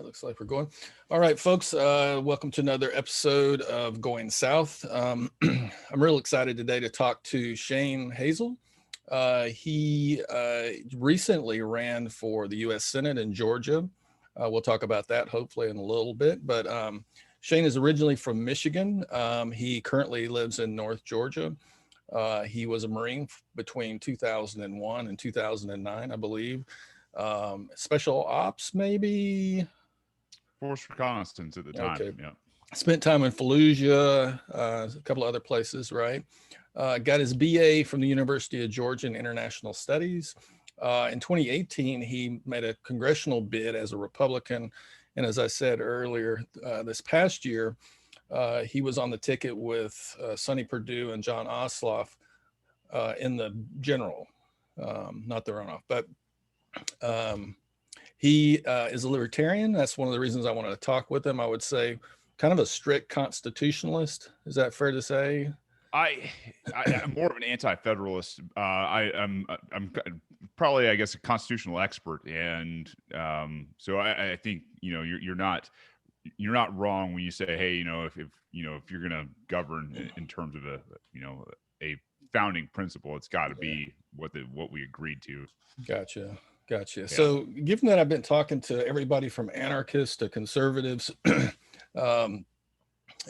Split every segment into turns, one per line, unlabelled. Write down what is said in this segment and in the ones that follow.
right, looks like we're going. All right, folks, welcome to another episode of Going South. I'm real excited today to talk to Shane Hazel. He recently ran for the U.S. Senate in Georgia. We'll talk about that hopefully in a little bit, but Shane is originally from Michigan. He currently lives in North Georgia. He was a Marine between 2001 and 2009, I believe. Special ops, maybe.
Force reconnaissance at the time.
Okay.
Yeah.
Spent time in Fallujah, a couple of other places, right? Got his BA from the University of Georgia in International Studies. In 2018, he made a congressional bid as a Republican. And as I said earlier, this past year, he was on the ticket with Sonny Perdue and John Ossoff in the general, not the runoff. But he is a libertarian. That's one of the reasons I wanted to talk with him. I would say kind of a strict constitutionalist. Is that fair to say?
I'm more of an anti-federalist. I'm probably, I guess, a constitutional expert, and so I think you're not wrong when you say, hey, if you're going to govern in terms of a founding principle, it's got to be what we agreed to.
Gotcha. Yeah. So given that I've been talking to everybody from anarchists to conservatives, and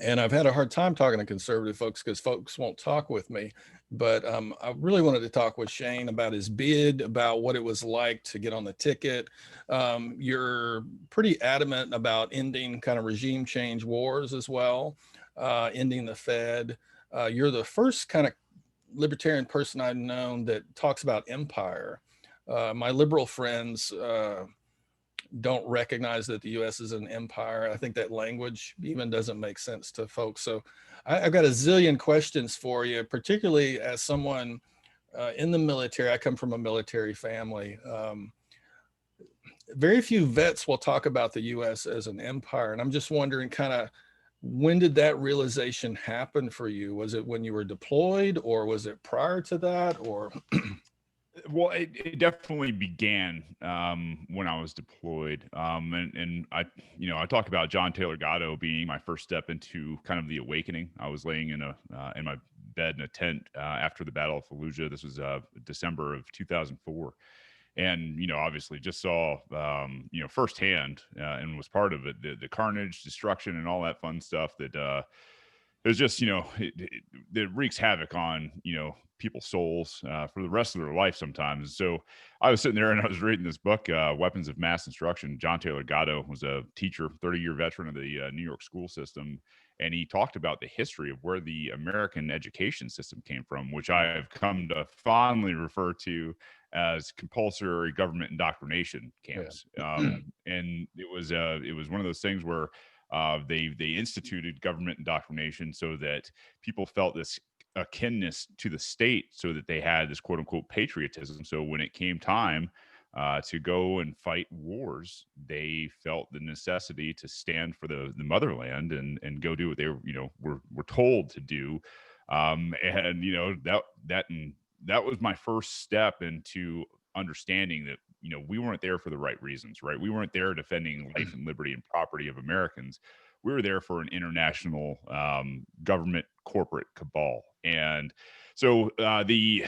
I've had a hard time talking to conservative folks because folks won't talk with me. But I really wanted to talk with Shane about his bid, about what it was like to get on the ticket. You're pretty adamant about ending kind of regime change wars as well, ending the Fed. You're the first kind of libertarian person I've known that talks about empire. My liberal friends don't recognize that the U.S. is an empire. I think that language even doesn't make sense to folks. So I've got a zillion questions for you, particularly as someone in the military. I come from a military family. Very few vets will talk about the U.S. as an empire. And I'm just wondering kind of, when did that realization happen for you? Was it when you were deployed, or was it prior to that, or...
Well, it definitely began when I was deployed, and I talk about John Taylor Gatto being my first step into kind of the awakening. I was laying in my bed in a tent after the Battle of Fallujah. This was December of 2004, and obviously just saw firsthand and was part of it, the carnage, destruction, and all that fun stuff that it was just it wreaks havoc on people's souls for the rest of their life sometimes. So I was sitting there and I was reading this book, Weapons of Mass Instruction. John Taylor Gatto was a teacher, 30-year veteran of the New York school system, and he talked about the history of where the American education system came from, which I have come to fondly refer to as compulsory government indoctrination camps. And it was one of those things where they instituted government indoctrination so that people felt this akinness to the state, so that they had this quote unquote patriotism. So when it came time to go and fight wars, they felt the necessity to stand for the motherland and go do what they were told to do. That was my first step into understanding that we weren't there for the right reasons, right? We weren't there defending life and liberty and property of Americans. We were there for an international government corporate cabal. And so the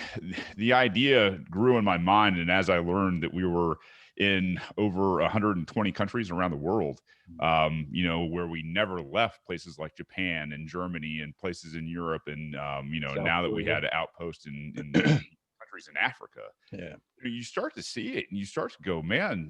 idea grew in my mind. And as I learned that we were in over 120 countries around the world, where we never left, places like Japan and Germany and places in Europe. And, now that we had an outpost in countries in Africa, you start to see it and you start to go, man,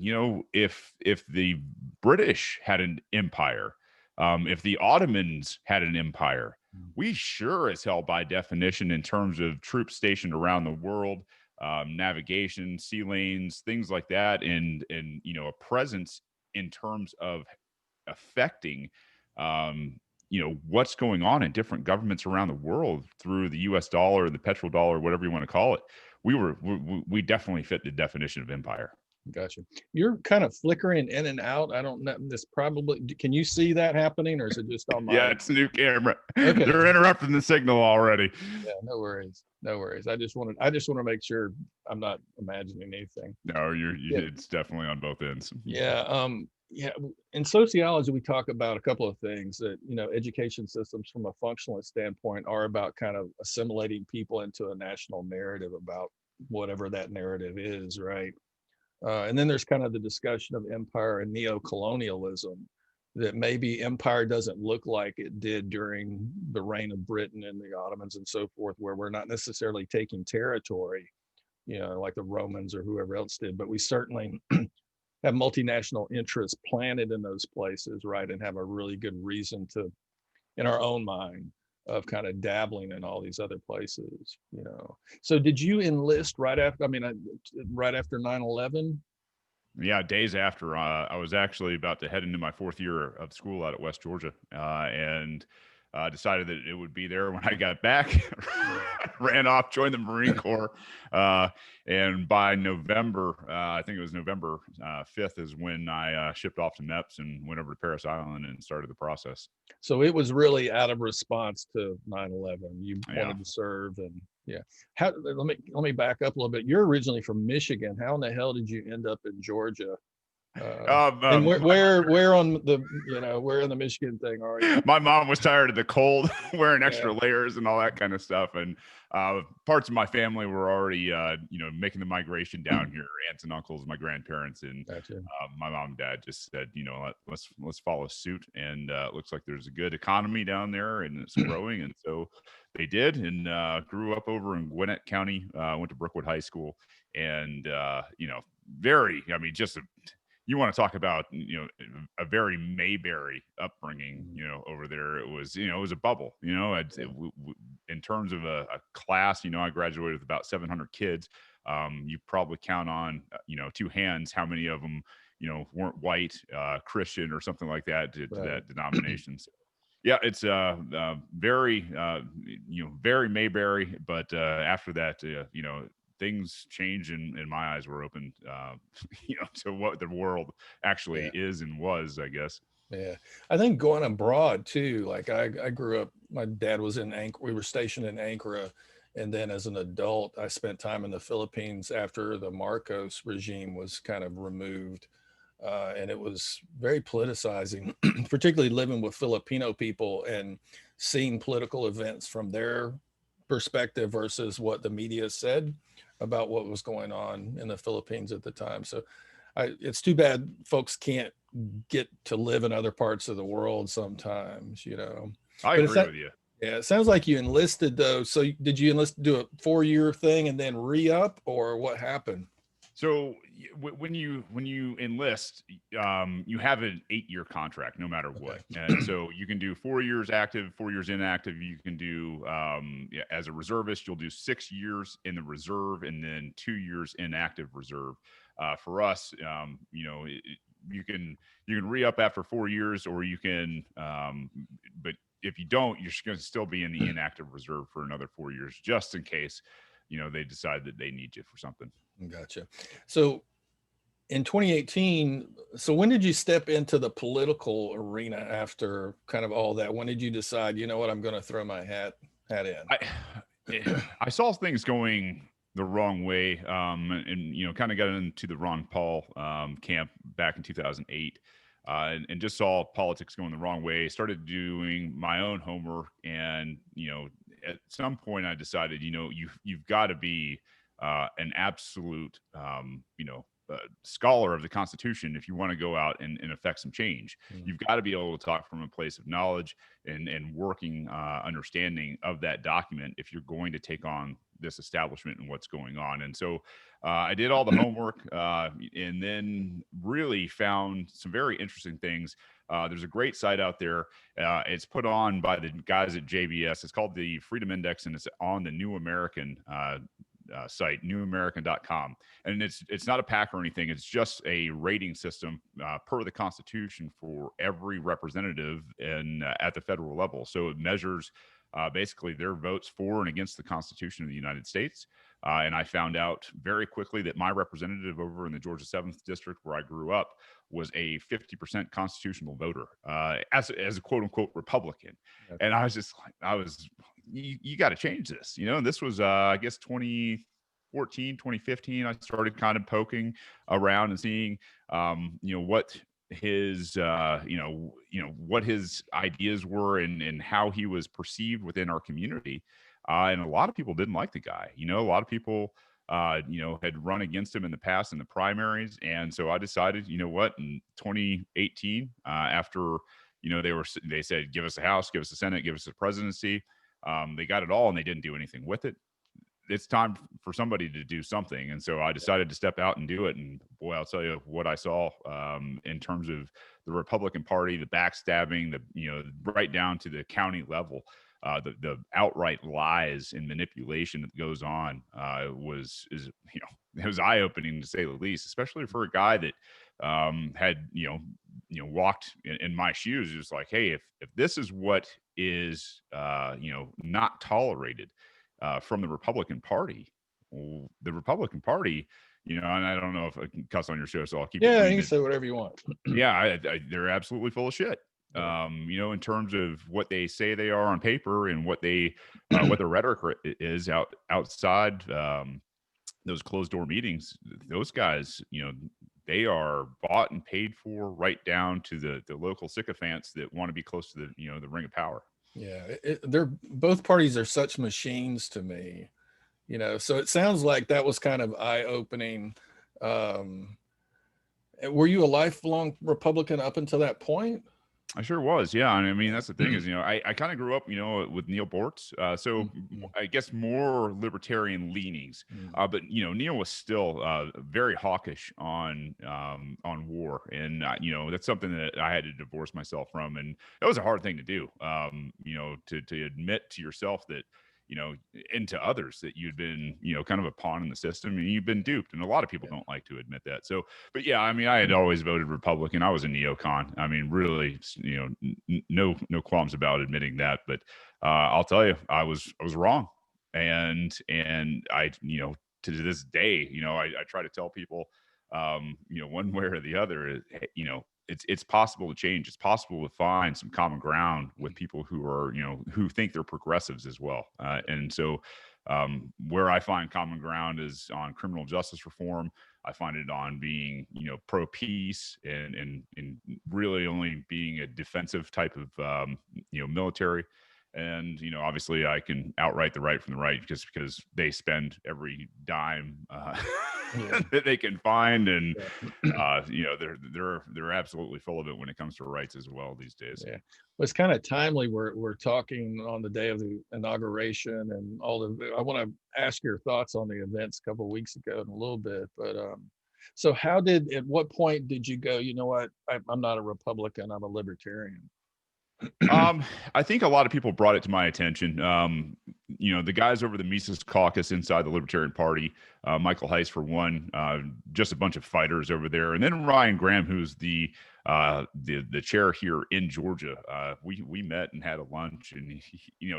if the British had an empire, if the Ottomans had an empire, we sure as hell, by definition, in terms of troops stationed around the world, navigation, sea lanes, things like that, and a presence in terms of affecting what's going on in different governments around the world through the US dollar, the petrodollar, whatever you want to call it. We definitely fit the definition of empire.
Gotcha. You're kind of flickering in and out. I don't know. This probably, can you see that happening, or is it just on my?
Yeah, it's a new camera.
Okay.
They're interrupting the signal already.
Yeah, no worries. I just want to make sure I'm not imagining anything.
No, it's definitely on both ends.
Yeah. yeah, in sociology, we talk about a couple of things that, education systems from a functionalist standpoint are about kind of assimilating people into a national narrative about whatever that narrative is, right? And then there's kind of the discussion of empire and neo-colonialism, that maybe empire doesn't look like it did during the reign of Britain and the Ottomans and so forth, where we're not necessarily taking territory, like the Romans or whoever else did, but we certainly have multinational interests planted in those places, right? And have a really good reason to, in our own mind, of kind of dabbling in all these other places. So did you enlist right after, right after 9/11?
Yeah, days after, I was actually about to head into my fourth year of school out at West Georgia, and decided that it would be there when I got back. Ran off, joined the Marine Corps, uh, and by November, I think it was November 5th, is when I shipped off to MEPS and went over to Paris Island and started the process.
So it was really out of response to 9/11. You
Yeah.
wanted to serve, and yeah. Let me back up a little bit. You're originally from Michigan. How in the hell did you end up in Georgia? And where on the where in the Michigan thing are you?
My mom was tired of the cold, wearing extra
Yeah.
layers and all that kind of stuff, and parts of my family were already making the migration down here. Aunts and uncles, my grandparents, and
Gotcha.
my mom and dad just said, let's follow suit, and it looks like there's a good economy down there and it's growing, and so they did, and grew up over in Gwinnett County. Went to Brookwood High School, and just you want to talk about a very Mayberry upbringing, over there. It was it was a bubble. In terms of a class, I graduated with about 700 kids. You probably count on two hands how many of them weren't white, Christian, or something like that to that denomination. So, yeah, it's very very Mayberry, but after that, things change, and my eyes were opened, to what the world actually is and was, I guess.
Yeah, I think going abroad too. Like I grew up. My dad was in we were stationed in Ankara, and then as an adult, I spent time in the Philippines after the Marcos regime was kind of removed, and it was very politicizing, particularly living with Filipino people and seeing political events from their perspective versus what the media said about what was going on in the Philippines at the time. So it's too bad folks can't get to live in other parts of the world sometimes.
I
But
agree with you.
Yeah, it sounds like you enlisted though. So did you enlist, do a 4-year thing and then re-up, or what happened?
So when you enlist, you have an 8-year contract, no matter what. And so you can do 4 years active, 4 years inactive. You can do as a reservist, you'll do 6 years in the reserve, and then 2 years inactive reserve. For us, you can re-up after 4 years, or you can, but if you don't, you're going to still be in the inactive reserve for another 4 years, just in case they decide that they need you for something.
Gotcha. So in 2018, so when did you step into the political arena after kind of all that? When did you decide, what, I'm going to throw my hat in?
I saw things going the wrong way, and kind of got into the Ron Paul camp back in 2008, and just saw politics going the wrong way. Started doing my own homework, and at some point I decided, you've got to be an absolute, scholar of the Constitution if you want to go out and affect some change. You've got to be able to talk from a place of knowledge and working understanding of that document if you're going to take on this establishment and what's going on. And so I did all the homework, and then really found some very interesting things. There's a great site out there. It's put on by the guys at JBS. It's called the Freedom Index, and it's on the New American site, newamerican.com. And it's not a pack or anything. It's just a rating system per the Constitution for every representative at the federal level. So it measures basically their votes for and against the Constitution of the United States. And I found out very quickly that my representative over in the Georgia 7th District, where I grew up, was a 50% constitutional voter, as a quote unquote Republican. Okay. And I was just like, you got to change this, and this was, I guess, 2014, 2015, I started kind of poking around and seeing, what his what his ideas were, and how he was perceived within our community. And a lot of people didn't like the guy. A lot of people had run against him in the past in the primaries. And so I decided, what, in 2018, after, they said, give us the House, give us the Senate, give us the presidency. They got it all and they didn't do anything with it. It's time for somebody to do something. And so I decided to step out and do it. And boy, I'll tell you what I saw in terms of the Republican Party, the backstabbing, right down to the county level. The outright lies and manipulation that goes on it was eye opening, to say the least, especially for a guy that had walked in my shoes. It was like, hey, if this is what is not tolerated from the Republican Party, well, the Republican Party, and I don't know if I can cuss on your show, so I'll keep it
Yeah,
clean.
you can say whatever you want.
Yeah, they're absolutely full of shit. In terms of what they say they are on paper and what what the rhetoric is outside those closed door meetings. Those guys, they are bought and paid for, right down to the local sycophants that want to be close to the ring of power.
Yeah, they're both parties are such machines to me, So it sounds like that was kind of eye opening. Were you a lifelong Republican up until that point?
I sure was. Yeah. And I mean, that's the thing is, I kind of grew up, with Neil Bortz. So I guess more libertarian leanings. But, Neil was still very hawkish on war. And, that's something that I had to divorce myself from. And it was a hard thing to do, to admit to yourself that, and to others that you'd been, kind of a pawn in the system and you've been duped. And a lot of people don't like to admit that. So, but yeah, I mean, I had always voted Republican. I was a neocon. I mean, really, no qualms about admitting that. But I'll tell you, I was wrong. And I, to this day, I try to tell people, one way or the other, it's possible to change. It's possible to find some common ground with people who are, who think they're progressives as well. And so where I find common ground is on criminal justice reform. I find it on being, pro peace and really only being a defensive type of, military. And, obviously I can outright the right from the right because they spend every dime that they can find. And, they're absolutely full of it when it comes to rights as well these days.
Yeah. Well, it's kind of timely. We're talking on the day of the inauguration and all the, I want to ask your thoughts on the events a couple of weeks ago in a little bit, but, so at what point did you go, you know what, I'm not a Republican, I'm a libertarian?
I think a lot of people brought it to my attention. The guys over the Mises Caucus inside the Libertarian Party, Michael Heiss for one, just a bunch of fighters over there, and then Ryan Graham, who's the chair here in Georgia. We met and had a lunch, and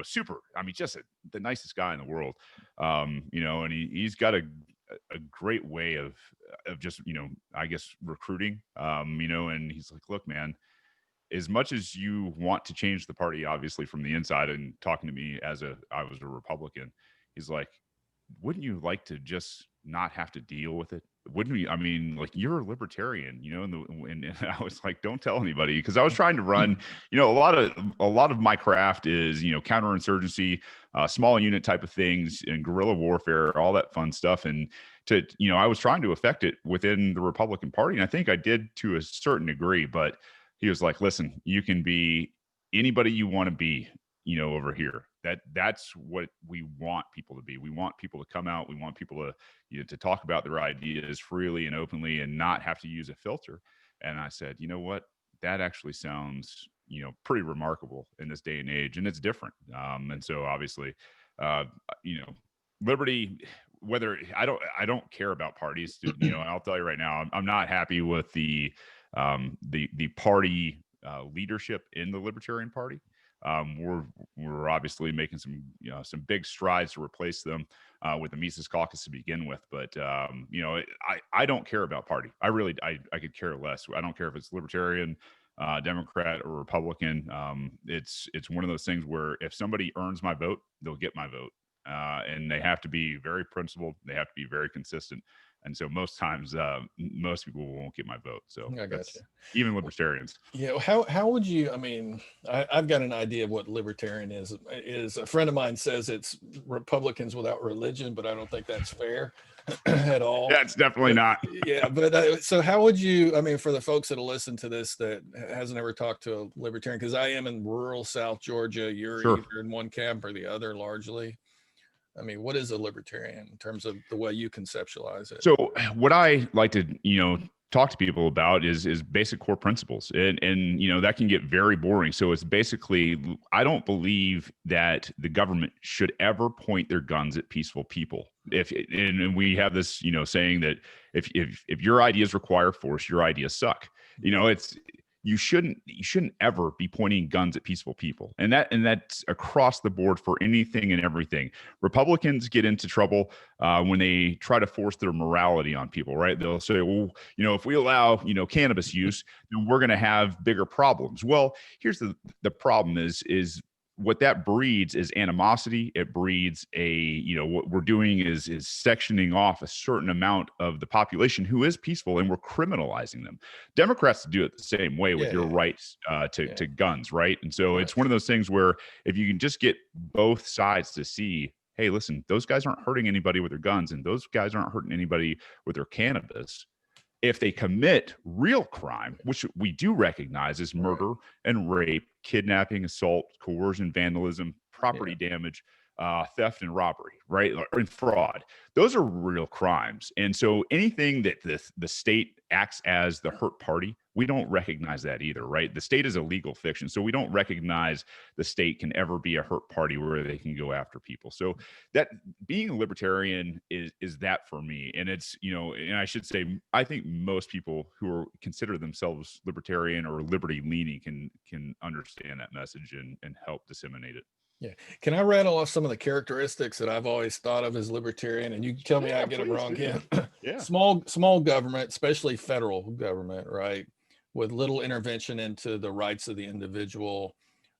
super. I mean, just the nicest guy in the world. And he's got a great way of just I guess recruiting. And he's like, look, man, as much as you want to change the party, obviously from the inside, and talking to me I was a Republican, he's like, wouldn't you like to just not have to deal with it? Wouldn't we? I mean, like, you're a libertarian, and I was like, don't tell anybody, because I was trying to run, a lot of my craft is, counterinsurgency, small unit type of things, and guerrilla warfare, all that fun stuff. And I was trying to affect it within the Republican Party, and I think I did to a certain degree, but he was like, listen, you can be anybody you want to be, over here. That's what we want people to be. We want people to come out. We want people to, to talk about their ideas freely and openly and not have to use a filter. And I said, you know what? That actually sounds, pretty remarkable in this day and age. And it's different. And so obviously, liberty, whether I don't care about parties, I'll tell you right now, I'm not happy with the party leadership in the Libertarian Party. We're obviously making some big strides to replace them with the Mises Caucus to begin with, but I don't care about party. I really I could care less. I don't care if it's Libertarian, Democrat, or Republican. It's one of those things where if somebody earns my vote, they'll get my vote, and they have to be very principled. They have to be very consistent. And so most times, most people won't get my vote. So
I got you.
that's even libertarians.
Yeah. How would you, I mean, I've got an idea of what libertarianism is. A friend of mine says it's Republicans without religion, but I don't think that's fair at all.
That's definitely
But,
not.
yeah. But so how would you, I mean, for the folks that'll listen to this that hasn't ever talked to a libertarian, because I am in rural South Georgia, you're
Sure.
either in one camp or the other largely. I mean, what is a libertarian in terms of the way you conceptualize it?
So what I like to, talk to people about is basic core principles. And that can get very boring. So it's basically, I don't believe that the government should ever point their guns at peaceful people. And we have this, saying that if your ideas require force, your ideas suck. It's, you shouldn't ever be pointing guns at peaceful people, and that's across the board for anything and everything. Republicans get into trouble when they try to force their morality on people, right? They'll say, well, if we allow cannabis use, then we're going to have bigger problems. Well, here's the problem is what that breeds is animosity. It breeds what we're doing is sectioning off a certain amount of the population who is peaceful, and we're criminalizing them. Democrats do it the same way with your rights to guns, right? And so it's one of those things where if you can just get both sides to see, hey, listen, those guys aren't hurting anybody with their guns, and those guys aren't hurting anybody with their cannabis. If they commit real crime, which we do recognize as murder and rape, kidnapping, assault, coercion, vandalism, property damage, theft and robbery, right? And fraud. Those are real crimes. And so anything that the state acts as the hurt party, we don't recognize that either, right? The state is a legal fiction. So we don't recognize the state can ever be a hurt party where they can go after people. So that being a libertarian is that for me. And it's, and I should say, I think most people who consider themselves libertarian or liberty leaning can understand that message and help disseminate it.
Yeah. Can I rattle off some of the characteristics that I've always thought of as libertarian, and you can tell me I get them wrong again?
Yeah.
Small government, especially federal government, right? With little intervention into the rights of the individual.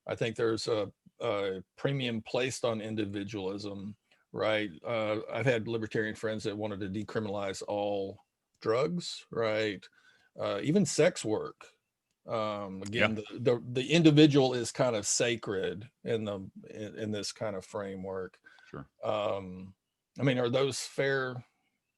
I think there's a premium placed on individualism, right? I've had libertarian friends that wanted to decriminalize all drugs, right? Even sex work. Again, the individual is kind of sacred in this kind of framework.
Sure.
I mean, are those fair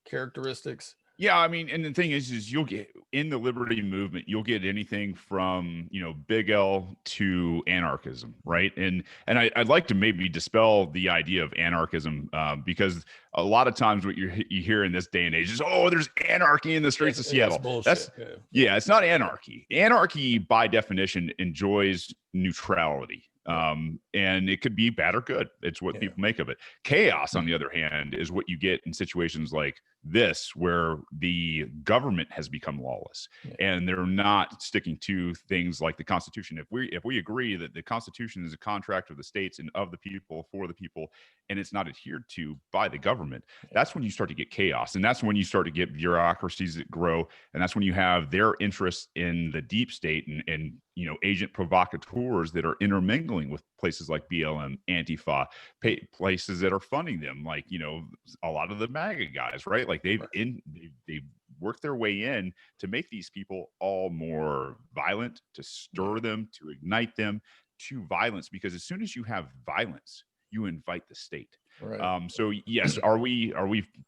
characteristics?
Yeah, I mean, and the thing is you'll get in the liberty movement, you'll get anything from big L to anarchism, right? And I'd like to maybe dispel the idea of anarchism because a lot of times what you hear in this day and age is, oh, there's anarchy in the streets of Seattle. That's it's not anarchy. Anarchy by definition enjoys neutrality. And it could be bad or good. It's what people make of it. Chaos, on the other hand, is what you get in situations like this, where the government has become lawless and they're not sticking to things like the Constitution. If we agree that the Constitution is a contract of the states and of the people for the people, and it's not adhered to by the government, that's when you start to get chaos. And that's when you start to get bureaucracies that grow. And that's when you have their interests in the deep state and agent provocateurs that are intermingling with places like BLM, Antifa, places that are funding them, like, a lot of the MAGA guys, right? Like they've worked their way in to make these people all more violent, to stir them, to ignite them to violence, because as soon as you have violence, you invite the state. Right. So yes, are we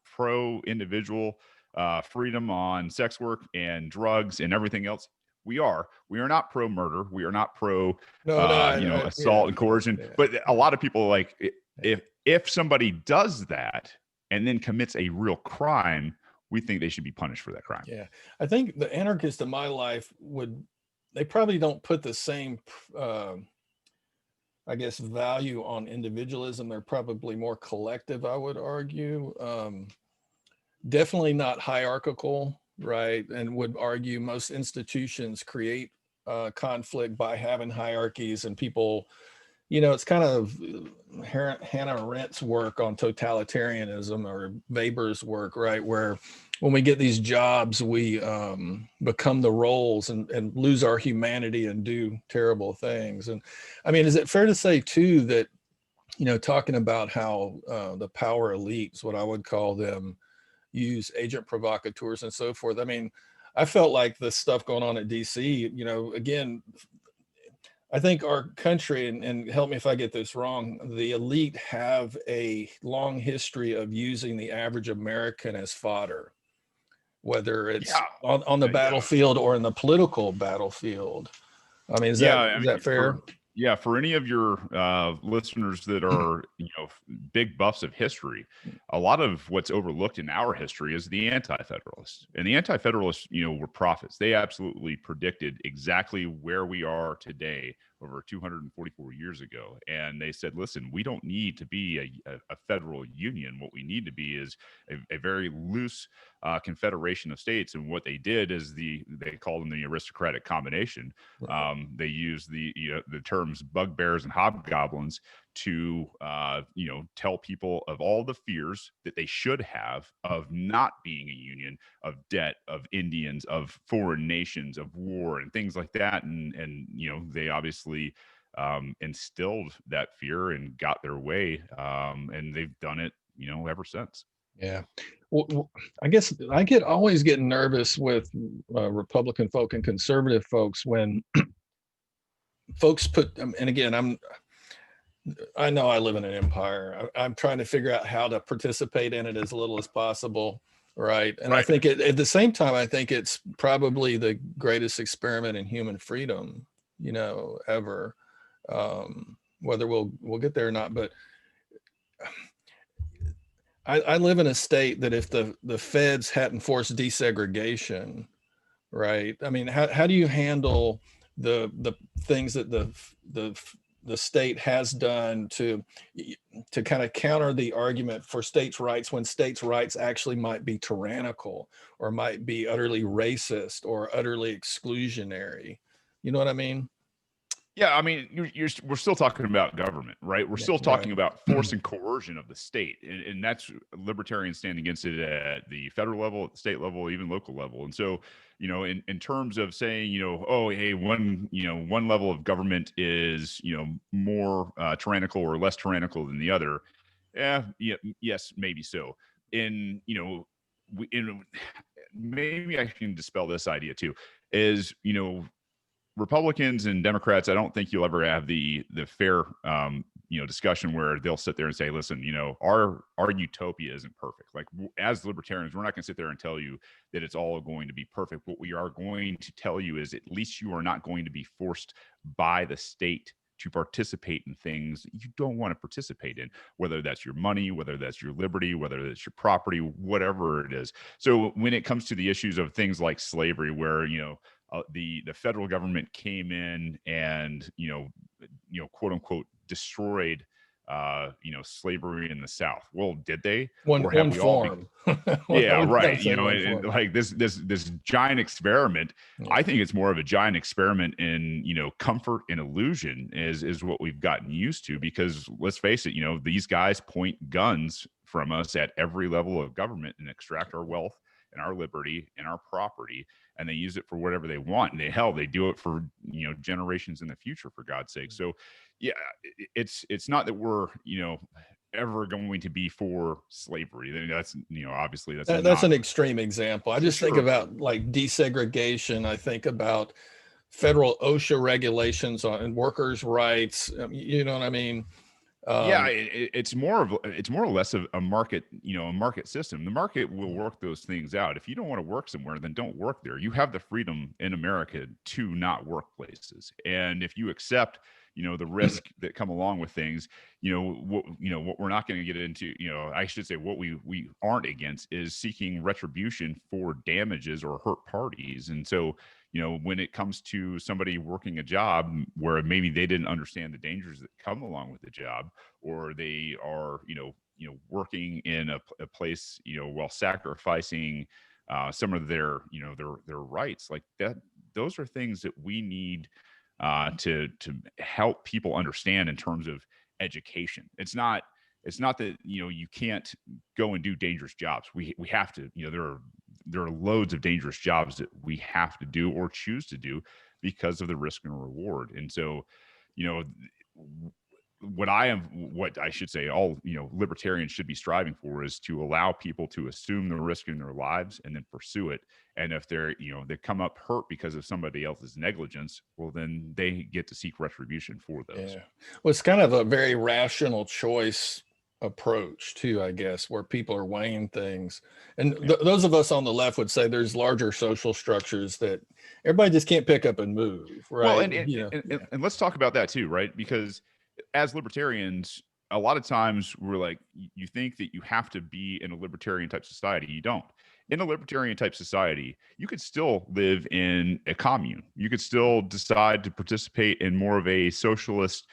pro individual freedom on sex work and drugs and everything else? We are not pro murder. We are not pro assault and coercion. But a lot of people, like, if somebody does that and then commits a real crime, we think they should be punished for that crime.
Yeah, I think the anarchists in my life they probably don't put the same I guess value on individualism. They're probably more collective, I would argue. Definitely not hierarchical, right? And would argue most institutions create conflict by having hierarchies, and people, it's kind of Hannah Arendt's work on totalitarianism, or Weber's work, right? Where when we get these jobs, we become the roles and lose our humanity and do terrible things. And I mean, is it fair to say too that, talking about how the power elites, what I would call them, use agent provocateurs and so forth. I mean, I felt like the stuff going on at DC, you know, again, I think our country, and help me if I get this wrong, the elite have a long history of using the average American as fodder, whether it's
Yeah.
on the
Yeah.
battlefield or in the political battlefield. I mean,
Yeah, I
is
mean,
that fair?
for any of your listeners that are big buffs of history, a lot of what's overlooked in our history is the anti-federalists, and the anti-federalists, were prophets. They absolutely predicted exactly where we are today over 244 years ago, and they said, "Listen, we don't need to be a federal union. What we need to be is a very loose confederation of states." And what they did is they called them the aristocratic combination. They use the terms bugbears and hobgoblins to tell people of all the fears that they should have of not being a union, of debt, of Indians, of foreign nations, of war, and things like that. And they obviously instilled that fear and got their way, and they've done it ever since.
Yeah. Well, I guess I always get nervous with Republican folk and conservative folks when folks put, and again, I know I live in an empire. I'm trying to figure out how to participate in it as little as possible. Right. And I
Right.
think at the same time, I think it's probably the greatest experiment in human freedom, ever. Whether we'll get there or not, but I live in a state that if the feds hadn't forced desegregation, right? I mean, how do you handle the things that the state has done to kind of counter the argument for states' rights when states' rights actually might be tyrannical or might be utterly racist or utterly exclusionary? You know what I mean?
Yeah, I mean, we're still talking about government, right? We're
Yeah,
still
right.
talking about force and coercion of the state, and that's libertarians stand against it at the federal level, at the state level, even local level. And so, in terms of saying, oh, hey, one level of government is, more tyrannical or less tyrannical than the other. Yeah, yes, maybe so. In maybe I can dispel this idea too. Is Republicans and Democrats, I don't think you'll ever have the fair discussion where they'll sit there and say, listen, our utopia isn't perfect. Like, as libertarians, we're not going to sit there and tell you that it's all going to be perfect. What we are going to tell you is at least you are not going to be forced by the state to participate in things you don't want to participate in, whether that's your money, whether that's your liberty, whether that's your property, whatever it is. So when it comes to the issues of things like slavery, where the federal government came in and quote unquote destroyed slavery in the South. Well, did they? Or have
One
we all
form.
yeah, right.
Say one
And
form.
like this giant experiment,
Yeah.
I think it's more of a giant experiment in, comfort and illusion is what we've gotten used to, because let's face it, these guys point guns from us at every level of government and extract our wealth and our liberty and our property, and they use it for whatever they want. And they do it for, generations in the future, for God's sake. So yeah, it's not that we're, ever going to be for slavery. That's obviously that's
That's
not
an extreme example. I
for
just think
sure.
about like desegregation. I think about federal OSHA regulations on workers' rights. You know what I mean?
Yeah,
Um,
it's more or less of a market, a market system. The market will work those things out. If you don't want to work somewhere, then don't work there. You have the freedom in America to not work places, and if you accept, the risk that come along with things, what we're not going to get into, I should say, what we aren't against is seeking retribution for damages or hurt parties. And so, when it comes to somebody working a job where maybe they didn't understand the dangers that come along with the job, or they are, working in a place, while sacrificing some of their, their rights, like that, those are things that we need to help people understand in terms of education. It's not that you can't go and do dangerous jobs. We have to. There are loads of dangerous jobs that we have to do or choose to do because of the risk and reward. And so, you know, what I should say, all, libertarians should be striving for is to allow people to assume the risk in their lives and then pursue it. And if they're, they come up hurt because of somebody else's negligence, well, then they get to seek retribution for those.
Yeah. Well, it's kind of a very rational choice approach too, I guess, where people are weighing things. And those of us on the left would say there's larger social structures that everybody just can't pick up and move, right?
Well, and let's talk about that too, right? Because as libertarians, a lot of times we're like, you think that you have to be in a libertarian type society. You don't. In a libertarian type society, you could still live in a commune. You could still decide to participate in more of a socialist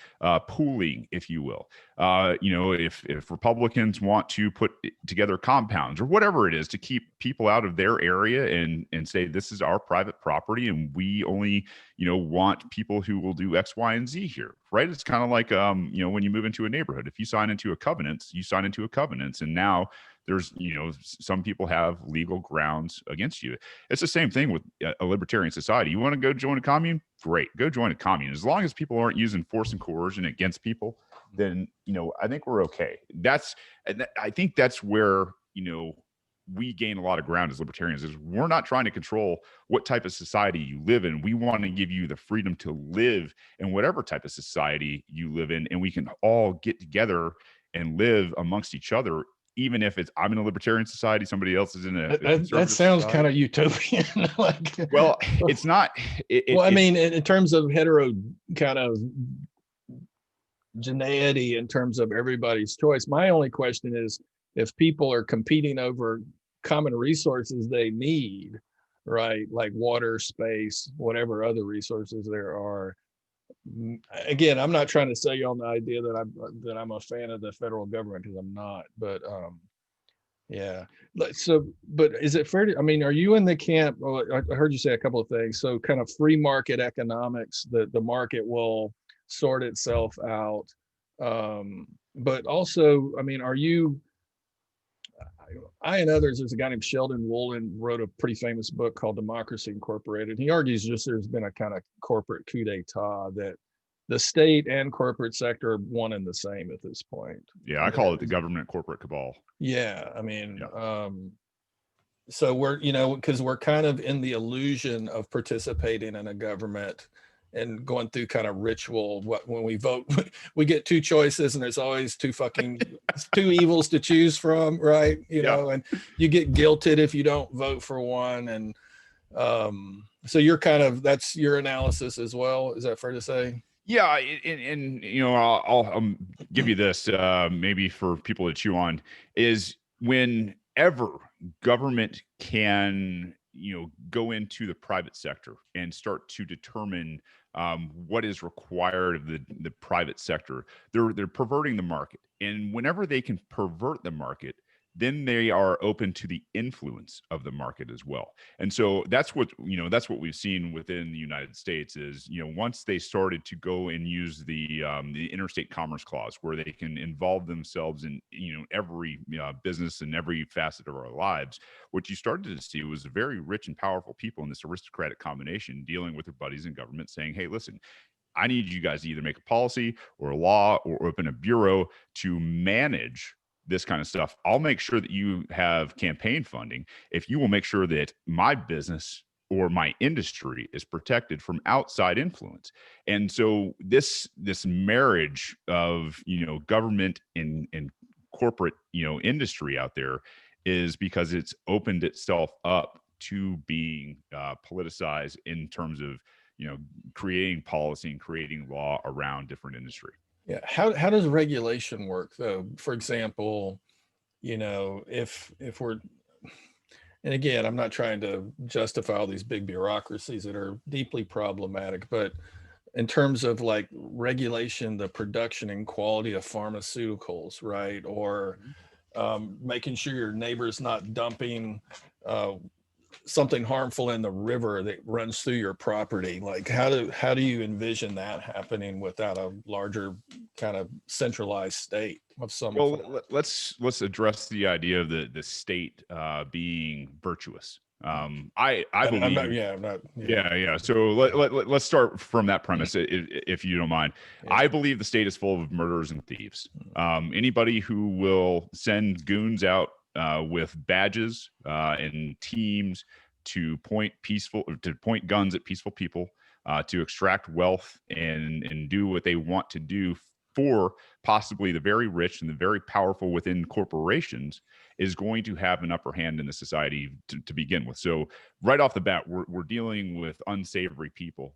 pooling, if you will. If Republicans want to put together compounds or whatever it is to keep people out of their area and say this is our private property and we only want people who will do X, Y, and Z here, right? It's kind of like when you move into a neighborhood, if you sign into a covenant, you sign into a covenant, and now there's some people have legal grounds against you. It's the same thing with a libertarian society. You want to go join a commune? Great, go join a commune. As long as people aren't using force and coercion against people, then I think we're okay. I think that's where we gain a lot of ground as libertarians. Is we're not trying to control what type of society you live in. We want to give you the freedom to live in whatever type of society you live in, and we can all get together and live amongst each other. Even if it's I'm in a libertarian society, somebody else is in a
that sounds kind of utopian.
Well, it's not.
I mean, in terms of hetero kind of geneity, in terms of everybody's choice, my only question is if people are competing over common resources they need, right? Like water, space, whatever other resources there are. Again, I'm not trying to sell you on the idea that I'm a fan of the federal government, because I'm not, but yeah. So, but is it fair to, I mean, are you in the camp? Well, I heard you say a couple of things. So kind of free market economics, the market will sort itself out. But also, I mean, are you, I and others, there's a guy named Sheldon Woolen wrote a pretty famous book called Democracy Incorporated. He argues just there's been a kind of corporate coup d'etat, that the state and corporate sector are one and the same at this point.
Yeah, I call it the government corporate cabal.
Yeah, I mean, so we're, because we're kind of in the illusion of participating in a government and going through kind of ritual. When we vote, we get two choices and there's always two evils to choose from, right? And you get guilted if you don't vote for one. And so you're kind of, that's your analysis as well. Is that fair to say?
Yeah, and I'll give you this, maybe for people to chew on, is whenever government can go into the private sector and start to determine what is required of the private sector, they're perverting the market. And whenever they can pervert the market, then they are open to the influence of the market as well. And so that's what we've seen within the United States is, once they started to go and use the interstate commerce clause, where they can involve themselves in, every business and every facet of our lives, what you started to see was very rich and powerful people in this aristocratic combination dealing with their buddies in government saying, hey, listen, I need you guys to either make a policy or a law or open a bureau to manage this kind of stuff. I'll make sure that you have campaign funding if you will make sure that my business or my industry is protected from outside influence. And so this marriage of government and corporate industry out there is because it's opened itself up to being politicized in terms of creating policy and creating law around different industry.
Yeah. How does regulation work though? For example, if we're, and again, I'm not trying to justify all these big bureaucracies that are deeply problematic, but in terms of like regulation, the production and quality of pharmaceuticals, right? Or making sure your neighbor's not dumping something harmful in the river that runs through your property. Like how do you envision that happening without a larger kind of centralized state of some
well form? Let's address the idea of the state being virtuous. I
I'm
believe.
not, yeah, I'm not,
Yeah. So let's start from that premise, if you don't mind.
yeah.
I believe the state is full of murderers and thieves. Anybody who will send goons out with badges and teams to point guns at peaceful people, to extract wealth and do what they want to do for possibly the very rich and the very powerful within corporations is going to have an upper hand in the society to begin with. So right off the bat, we're dealing with unsavory people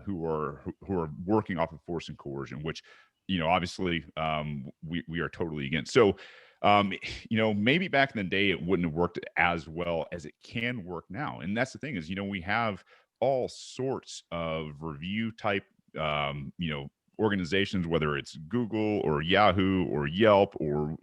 who are working off of force and coercion, which obviously we are totally against. So maybe back in the day it wouldn't have worked as well as it can work now, and that's the thing is we have all sorts of review type organizations, whether it's Google or Yahoo or Yelp or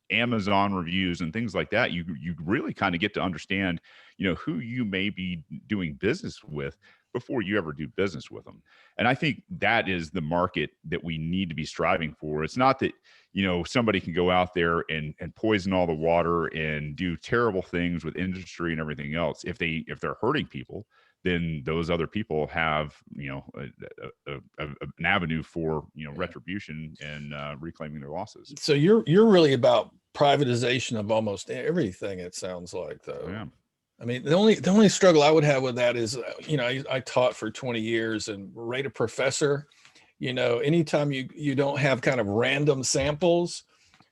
Amazon reviews and things like that. You really kind of get to understand who you may be doing business with before you ever do business with them. And I think that is the market that we need to be striving for. It's not that somebody can go out there and poison all the water and do terrible things with industry and everything else. If they're hurting people, then those other people have an avenue for retribution and reclaiming their losses.
So you're really about privatization of almost everything, it sounds like, though.
Yeah.
I mean, the only struggle I would have with that is, I taught for 20 years and rate a professor. Anytime you don't have kind of random samples,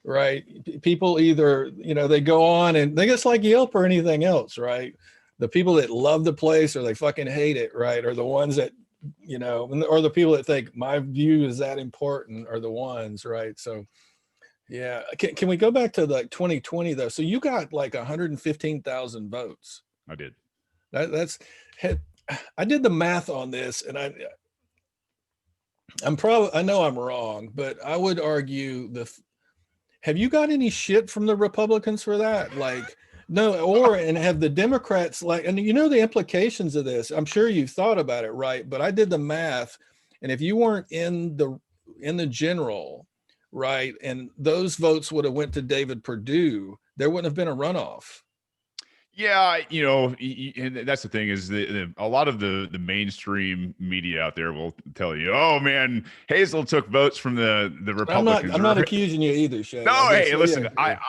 right? People either, they go on and they just like Yelp or anything else, right? The people that love the place or they fucking hate it, right? Or the ones that, or the people that think my view is that important are the ones, right? So yeah. Can we go back to like 2020 though? So you got like 115,000 votes.
I did.
I did the math on this, and I know I'm wrong, but I would argue have you got any shit from the Republicans for that? Like, no, and have the Democrats and the implications of this, I'm sure you've thought about it, right? But I did the math, and if you weren't in the general, right, and those votes would have went to David Perdue, there wouldn't have been a runoff.
Yeah, and that's the thing is a lot of the mainstream media out there will tell you, "Oh man, Hazel took votes from the Republicans."
I'm not accusing you either, Shane.
No, hey, listen, yeah.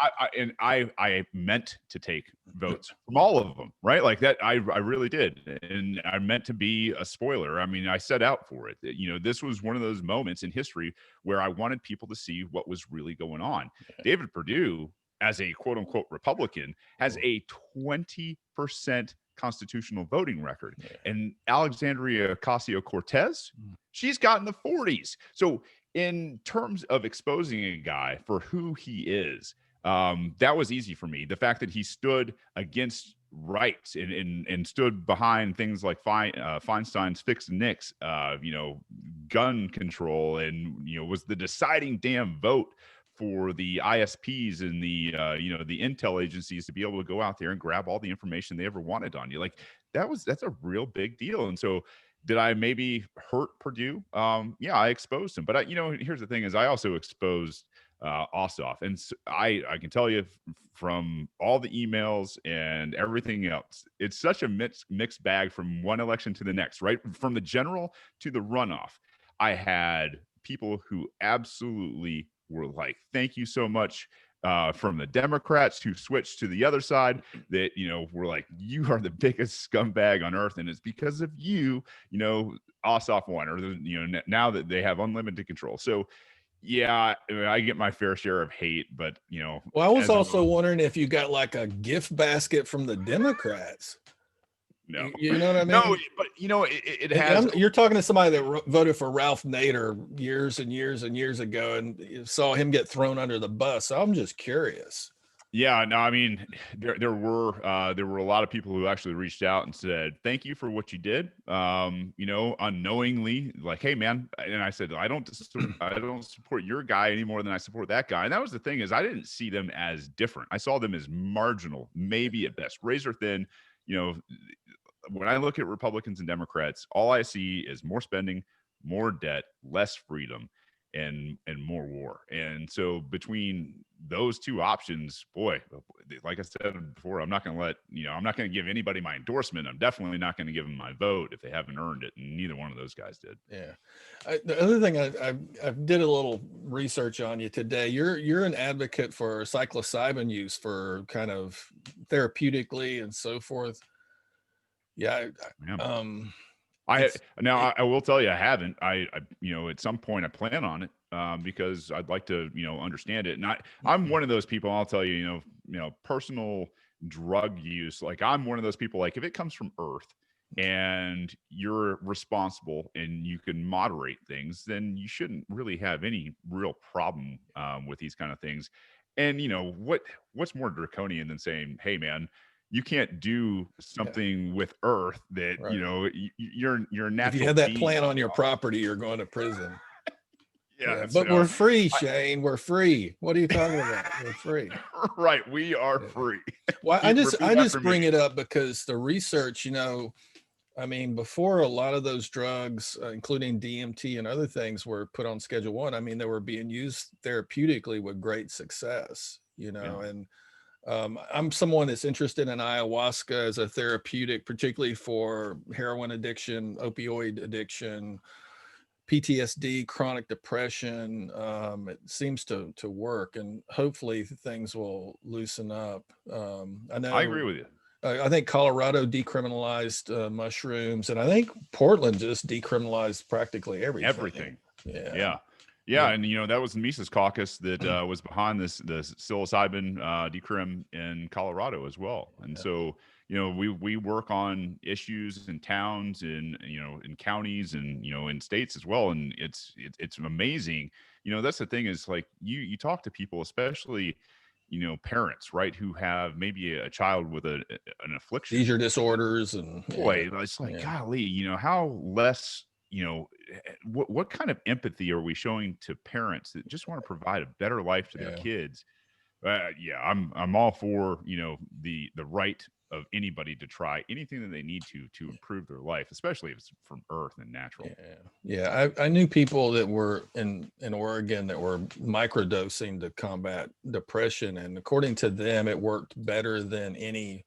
I meant to take votes from all of them, right? Like that, I really did, and I meant to be a spoiler. I mean, I set out for it. This was one of those moments in history where I wanted people to see what was really going on. Yeah. David Perdue, as a quote unquote Republican, has a 20% constitutional voting record. Yeah. And Alexandria Ocasio-Cortez, she's got in the 40s. So in terms of exposing a guy for who he is, that was easy for me. The fact that he stood against rights and stood behind things like Feinstein's fixed nicks, gun control, and was the deciding damn vote for the ISPs and the intel agencies to be able to go out there and grab all the information they ever wanted on you. Like that's a real big deal. And so did I maybe hurt Perdue? Yeah, I exposed him. But here's the thing is I also exposed Ossoff. And so I can tell you from all the emails and everything else, it's such a mixed bag from one election to the next, right? From the general to the runoff. I had people who absolutely were like, thank you so much, from the Democrats who switched to the other side that, were like, you are the biggest scumbag on earth. And it's because of you, Ossoff won, or, now that they have unlimited control. So yeah, I get my fair share of hate, but,
well, I was also wondering if you got like a gift basket from the Democrats.
No,
you know what I mean?
No, but it has.
You're talking to somebody that voted for Ralph Nader years and years and years ago, and saw him get thrown under the bus. So I'm just curious.
Yeah, no, I mean, there were a lot of people who actually reached out and said, thank you for what you did. Unknowingly, like, hey man. And I said, I don't support your guy any more than I support that guy. And that was the thing is I didn't see them as different. I saw them as marginal, maybe at best, razor thin. When I look at Republicans and Democrats, all I see is more spending, more debt, less freedom. and more war. And so between those two options, boy, like I said before, I'm not going to I'm not going to give anybody my endorsement. I'm definitely not going to give them my vote if they haven't earned it. And neither one of those guys did.
Yeah. The other thing I did a little research on you today. You're an advocate for psilocybin use for kind of therapeutically and so forth. Yeah.
Yeah.
Um,
I will tell you, I haven't. I at some point I plan on it because I'd like to understand it. And I'm one of those people. I'll tell you, personal drug use. Like I'm one of those people. Like if it comes from Earth and you're responsible and you can moderate things, then you shouldn't really have any real problem with these kind of things. And what's more draconian than saying, "Hey, man, you can't do something with Earth that
right.
you're a
If you
natural
have that
being."
plant on your property, you're going to prison. Yeah, but
So
we're free, Shane. We're free. What are you talking about? We're free.
right, we are
Yeah.
free.
Well,
Repeat
I
after
just bring
me.
it up because the research, I mean, before a lot of those drugs, including DMT and other things, were put on Schedule 1, I mean, they were being used therapeutically with great success,
Yeah,
and I'm someone that's interested in ayahuasca as a therapeutic, particularly for heroin addiction, opioid addiction, PTSD, chronic depression. It seems to work, and hopefully things will loosen up. I
I agree
know.
with you.
I think Colorado decriminalized mushrooms, and I think Portland just decriminalized practically everything.
Everything.
Yeah,
Yeah.
yeah,
Yeah, and that was the Mises Caucus that was behind the psilocybin decrim in Colorado as well. And
yeah.
so, we work on issues in towns and in counties and in states as well. And it's amazing. That's the thing is like you talk to people, especially parents, right, who have maybe a child with an affliction.
Seizure disorders and yeah,
Boy, it's like,
yeah,
golly, how less, what kind of empathy are we showing to parents that just want to provide a better life to their
yeah.
kids? Yeah, I'm all for, the right of anybody to try anything that they need to improve their life, especially if it's from earth and natural.
Yeah, yeah. I knew people that were in Oregon that were microdosing to combat depression, and according to them, it worked better than any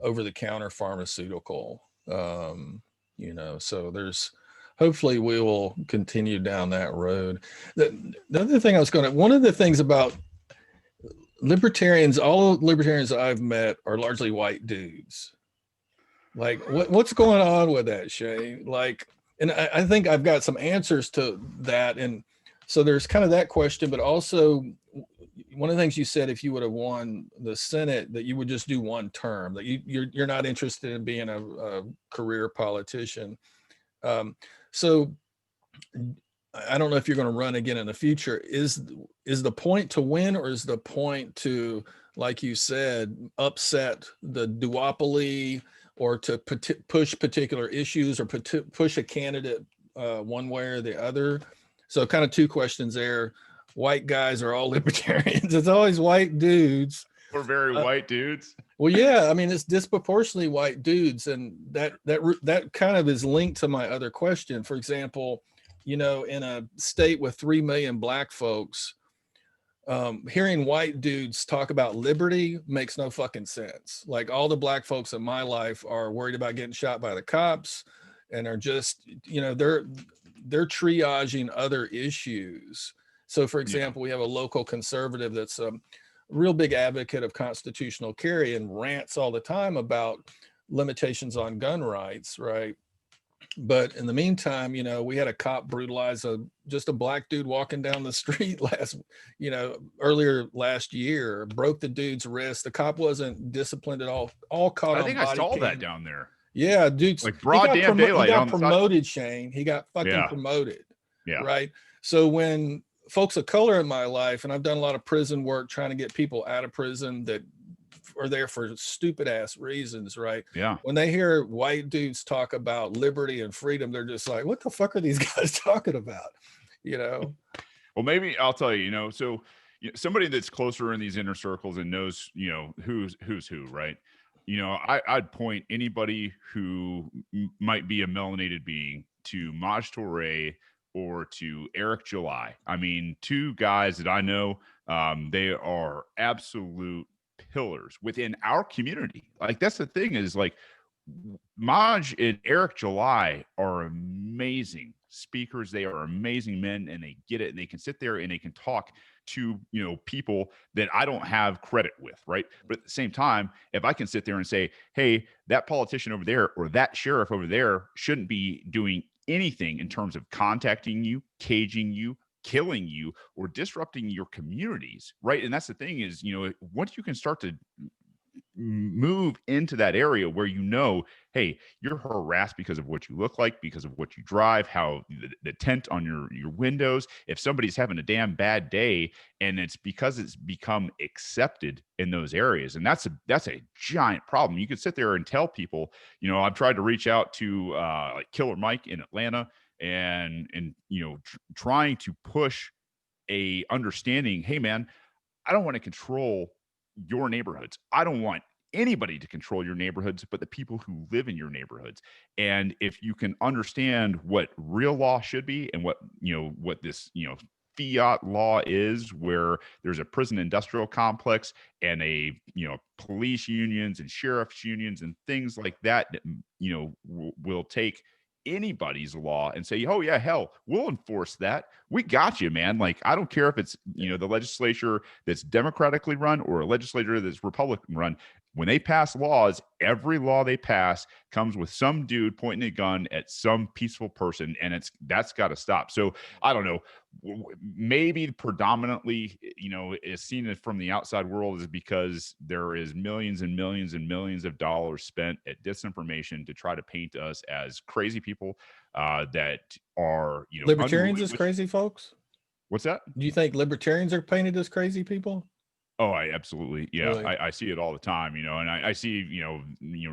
over-the-counter pharmaceutical. So there's hopefully we will continue down that road. The other thing one of the things about libertarians, all libertarians I've met are largely white dudes. Like what's going on with that, Shay? Like, and I think I've got some answers to that. And so there's kind of that question, but also one of the things you said, if you would have won the Senate, that you would just do one term, that you're not interested in being a career politician. So I don't know if you're going to run again in the future. Is the point to win, or is the point to, like you said, upset the duopoly, or to push particular issues, or push a candidate one way or the other? So kind of two questions there. White guys are all libertarians. It's always white dudes.
We're very white dudes.
Well, yeah, I mean, it's disproportionately white dudes, and that kind of is linked to my other question. For example, in a state with 3 million black folks, hearing white dudes talk about liberty makes no fucking sense. Like all the black folks in my life are worried about getting shot by the cops, and are just, they're triaging other issues. So, for
Yeah.
example, we have a local conservative that's a real big advocate of constitutional carry and rants all the time about limitations on gun rights, right? But in the meantime, we had a cop brutalize just a black dude walking down the street earlier last year, broke the dude's wrist. The cop wasn't disciplined at all caught
I
on
think I
body
saw
cam.
that down there.
Yeah, dude,
Like
he
broad
got
damn daylight on the side.
promoted, Shane. He got fucking
Yeah.
promoted.
Yeah.
Right. So when folks of color in my life, and I've done a lot of prison work trying to get people out of prison that are there for stupid ass reasons, right?
Yeah.
When they hear white dudes talk about liberty and freedom, they're just like, what the fuck are these guys talking about?
Well, maybe I'll tell you, so somebody that's closer in these inner circles and knows, who's who, right? I'd point anybody who might be a melanated being to Maj Touré or to Eric July. I mean, two guys that I know, they are absolute pillars within our community. Like, that's the thing, is like, Maj and Eric July are amazing speakers. They are amazing men, and they get it, and they can sit there and they can talk to, people that I don't have credit with, right? But at the same time, if I can sit there and say, hey, that politician over there or that sheriff over there shouldn't be doing anything in terms of contacting you, caging you, killing you, or disrupting your communities, right? And that's the thing, is, once you can start to move into that area where, hey, you're harassed because of what you look like, because of what you drive, how the tint on your windows, if somebody's having a damn bad day, and it's because it's become accepted in those areas. And that's a giant problem. You could sit there and tell people, I've tried to reach out to like Killer Mike in Atlanta, and trying to push a understanding. Hey man, I don't want to control your neighborhoods. I don't want anybody to control your neighborhoods, but the people who live in your neighborhoods. And if you can understand what real law should be, and what this, fiat law is, where there's a prison industrial complex and police unions and sheriff's unions and things like that, will take anybody's law and say, oh yeah, hell, we'll enforce that. We got you, man. Like, I don't care if it's, the legislature that's democratically run or a legislature that's Republican run. When they pass laws, every law they pass comes with some dude pointing a gun at some peaceful person, and that's got to stop. So I don't know, maybe predominantly, is seen from the outside world, is because there is millions and millions and millions of dollars spent at disinformation to try to paint us as crazy people that are,
Libertarians as crazy folks.
What's that?
Do you think libertarians are painted as crazy people?
Oh, I absolutely. Yeah.
Really?
I see it all the time, and I see,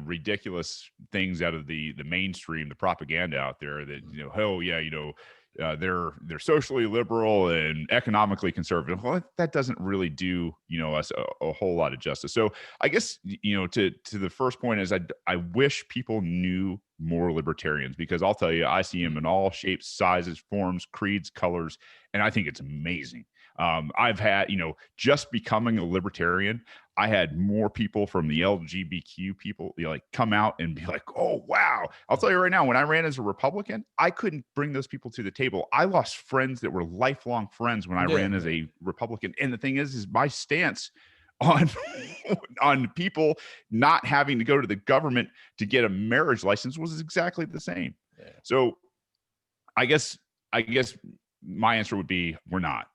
ridiculous things out of the mainstream, the propaganda out there that, oh yeah, they're socially liberal and economically conservative. Well, that doesn't really do, us a whole lot of justice. So I guess, to the first point is, I wish people knew more libertarians, because I'll tell you, I see them in all shapes, sizes, forms, creeds, colors, and I think it's amazing. I've had, just becoming a libertarian, I had more people from the LGBTQ people, come out and be like, oh, wow. I'll tell you right now, when I ran as a Republican, I couldn't bring those people to the table. I lost friends that were lifelong friends when I ran as a Republican. And the thing is my stance on on people not having to go to the government to get a marriage license was exactly the same. Yeah. So I guess my answer would be, we're not.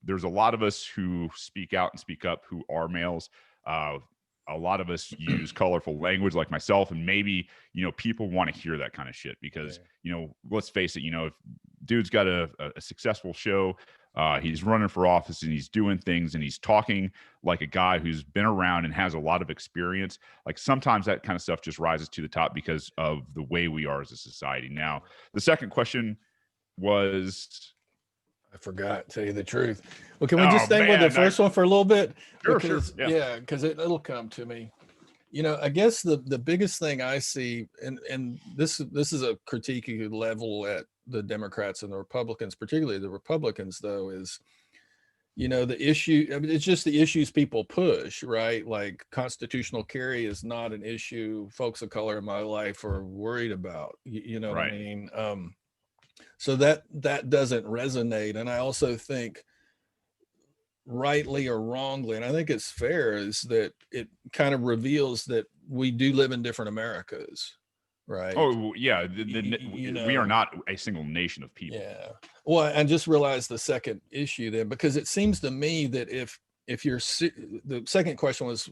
There's a lot of us who speak out and speak up who are males. A lot of us use colorful language, like myself, and maybe, people want to hear that kind of shit because, let's face it, if dude's got a successful show, he's running for office and he's doing things and he's talking like a guy who's been around and has a lot of experience. Like, sometimes that kind of stuff just rises to the top because of the way we are as a society. Now, the second question was,
I forgot, to tell you the truth. Well, can we just stay with the first one for a little bit?
Sure,
because,
sure.
Yeah, because it'll come to me. I guess the biggest thing I see, and this is a critique you could level at the Democrats and the Republicans, particularly the Republicans, though, is, the issue, I mean, it's just the issues people push, right? Like, constitutional carry is not an issue folks of color in my life are worried about. You know what I mean? So that doesn't resonate. And I also think, rightly or wrongly, and I think it's fair, is that it kind of reveals that we do live in different Americas, right?
Oh yeah, we are not a single nation of people.
Yeah. Well, and just realize the second issue then, because it seems to me that if you're, the second question was,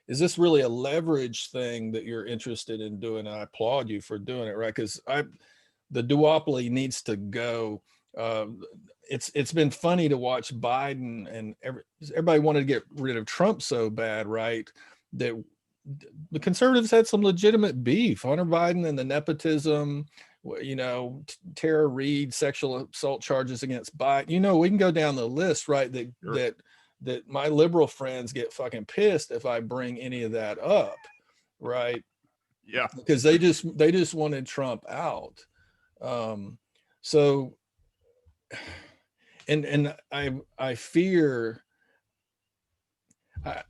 is this really a leverage thing that you're interested in doing? And I applaud you for doing it, right? Because the duopoly needs to go. It's been funny to watch Biden, and everybody wanted to get rid of Trump so bad, right? That the conservatives had some legitimate beef. Hunter Biden and the nepotism, Tara Reid sexual assault charges against Biden. We can go down the list, right? That my liberal friends get fucking pissed if I bring any of that up, right?
Yeah,
because they just wanted Trump out. So, and I fear,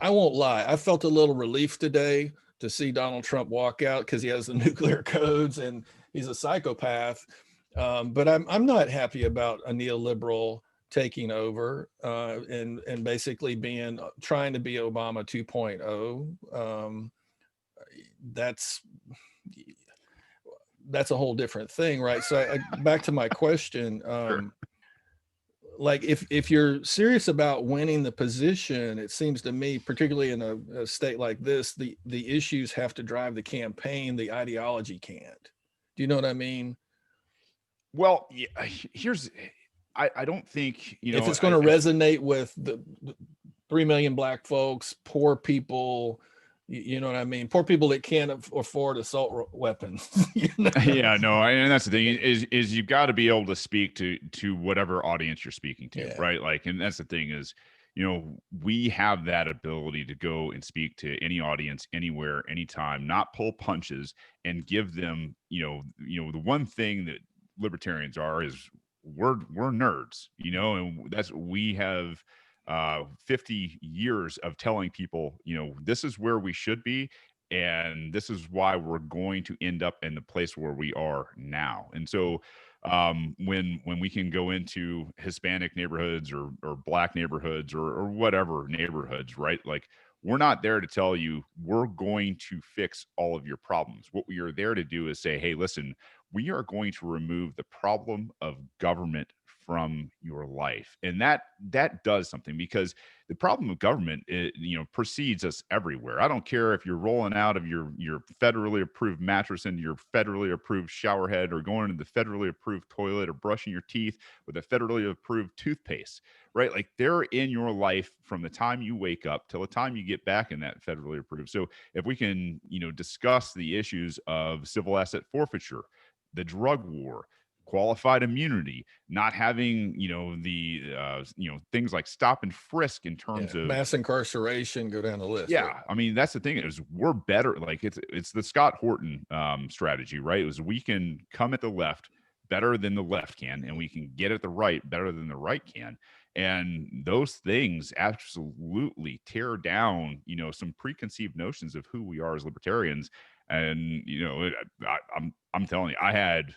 I won't lie, I felt a little relief today to see Donald Trump walk out because he has the nuclear codes and he's a psychopath. But I'm not happy about a neoliberal taking over and basically being trying to be Obama 2.0. That's a whole different thing, right? So back to my question.
Sure.
Like if you're serious about winning the position, it seems to me, particularly in a state like this, the issues have to drive the campaign. The ideology can't. Do you know what I mean?
Well, yeah, here's, I don't think,
If it's going to resonate with the 3 million black folks, poor people, you know what I mean? Poor people that can't afford assault weapons. You know?
Yeah, no, and that's the thing is you've got to be able to speak to whatever audience you're speaking to,
Yeah.
right? Like, and that's the thing is, we have that ability to go and speak to any audience, anywhere, anytime, not pull punches, and give them, the one thing that libertarians are is we're nerds, and we have 50 years of telling people, this is where we should be, and this is why we're going to end up in the place where we are now. And so when we can go into Hispanic neighborhoods or black neighborhoods or whatever neighborhoods, right? Like, we're not there to tell you we're going to fix all of your problems. What we are there to do is say, hey, listen, we are going to remove the problem of government from your life. And that does something, because the problem of government, precedes us everywhere. I don't care if you're rolling out of your federally approved mattress into your federally approved shower head, or going into the federally approved toilet, or brushing your teeth with a federally approved toothpaste, right? Like, they're in your life from the time you wake up till the time you get back in that federally approved. So if we can, discuss the issues of civil asset forfeiture, the drug war, qualified immunity, not having, things like stop and frisk in terms of
mass incarceration, go down the list.
yeah, I mean, that's the thing is we're better. Like, it's the Scott Horton strategy, right? It was, we can come at the left better than the left can, and we can get at the right better than the right can. And those things absolutely tear down, some preconceived notions of who we are as libertarians. And I'm telling you, I had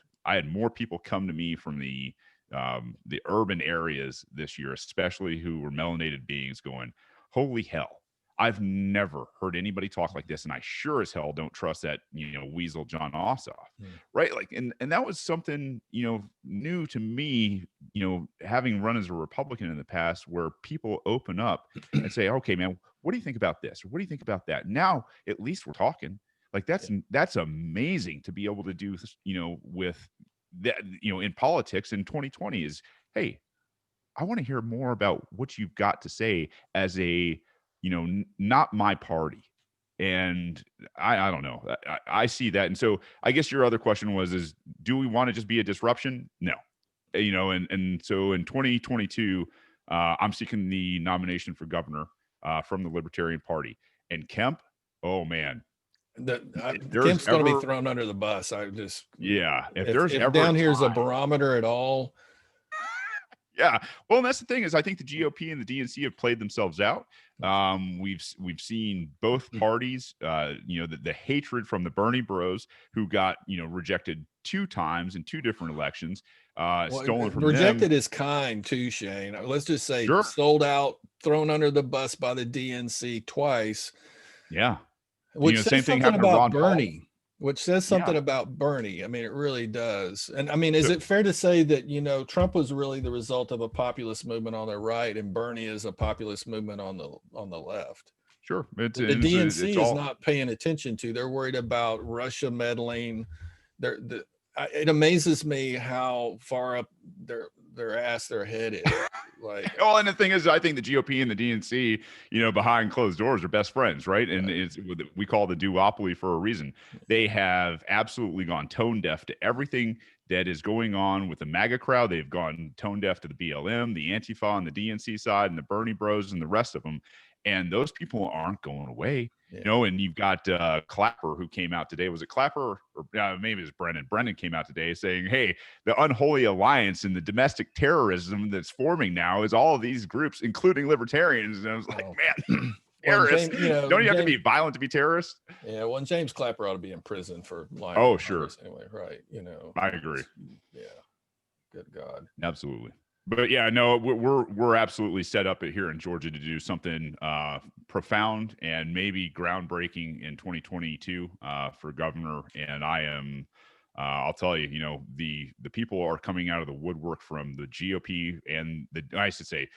more people come to me from the urban areas this year, especially who were melanated beings, going, holy hell, I've never heard anybody talk like this, and I sure as hell don't trust that, weasel John Ossoff, right? Like, and that was something, new to me, having run as a Republican in the past, where people open up and say, okay, man, what do you think about this? Or what do you think about that? Now, at least we're talking. Like, that's amazing to be able to do, with that, in politics in 2020 is, hey, I want to hear more about what you've got to say as a, not my party. And I don't know. I see that. And so I guess your other question is, do we want to just be a disruption? No. And so in 2022, I'm seeking the nomination for governor from the Libertarian Party. And Kemp, oh man,
Kemp's going to be thrown under the bus. If down here's a barometer at all.
Yeah, well, and that's the thing is, I think the GOP and the DNC have played themselves out. We've seen both parties, the hatred from the Bernie Bros, who got rejected 2 times in 2 different elections, stolen from
rejected
them.
is kind too, Shane. Let's just say
Sure.
Sold out, thrown under the bus by the DNC twice.
Yeah,
which says something about Bernie. Which says something about Bernie. I mean, it really does. And I mean, is it fair to say that, Trump was really the result of a populist movement on the right, and Bernie is a populist movement on the left?
Sure.
The DNC is not paying attention to. They're worried about Russia meddling. It amazes me how far up their ass their head is. Like,
well, and the thing is, I think the GOP and the DNC, behind closed doors, are best friends, right? And it's we call the duopoly for a reason. They have absolutely gone tone deaf to everything that is going on with the MAGA crowd. They've gone tone deaf to the BLM, the Antifa on the DNC side, and the Bernie Bros and the rest of them. and those people aren't going away.
Yeah.
You know, and you've got Clapper, who came out today. Was it Clapper, or maybe it was Brennan? Brennan came out today saying, "Hey, the unholy alliance and the domestic terrorism that's forming now is all of these groups, including libertarians." And I was like, "Man,
Well,
terrorists!
James, you know,
Don't you have to
James,
be violent to be terrorists?"
yeah, well, James Clapper ought to be in prison for lying
Oh,
to
sure,
Congress anyway, right? You know,
I agree.
yeah, good God.
Absolutely. But yeah, no, we're absolutely set up here in Georgia to do something profound and maybe groundbreaking in 2022 for governor. And I am, I'll tell you, you know, the people are coming out of the woodwork from the GOP and I should say,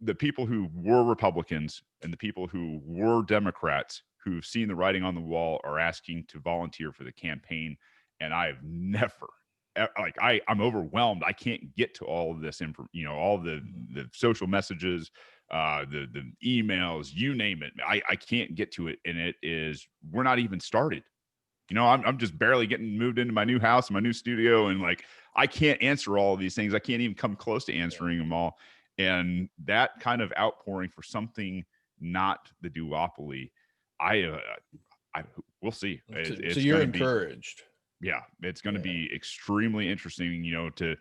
the people who were Republicans and the people who were Democrats who've seen the writing on the wall are asking to volunteer for the campaign. And I have never, like, I'm overwhelmed. I can't get to all of this info, you know, all the social messages, the emails, you name it. I can't get to it. And we're not even started. You know, I'm just barely getting moved into my new house, my new studio, and like I can't answer all of these things. I can't even come close to answering them all. And that kind of outpouring for something not the duopoly, I, I we'll see.
So
It's
you're
going to be,
encouraged.
yeah, it's going to
Yeah.
be extremely interesting. You know, to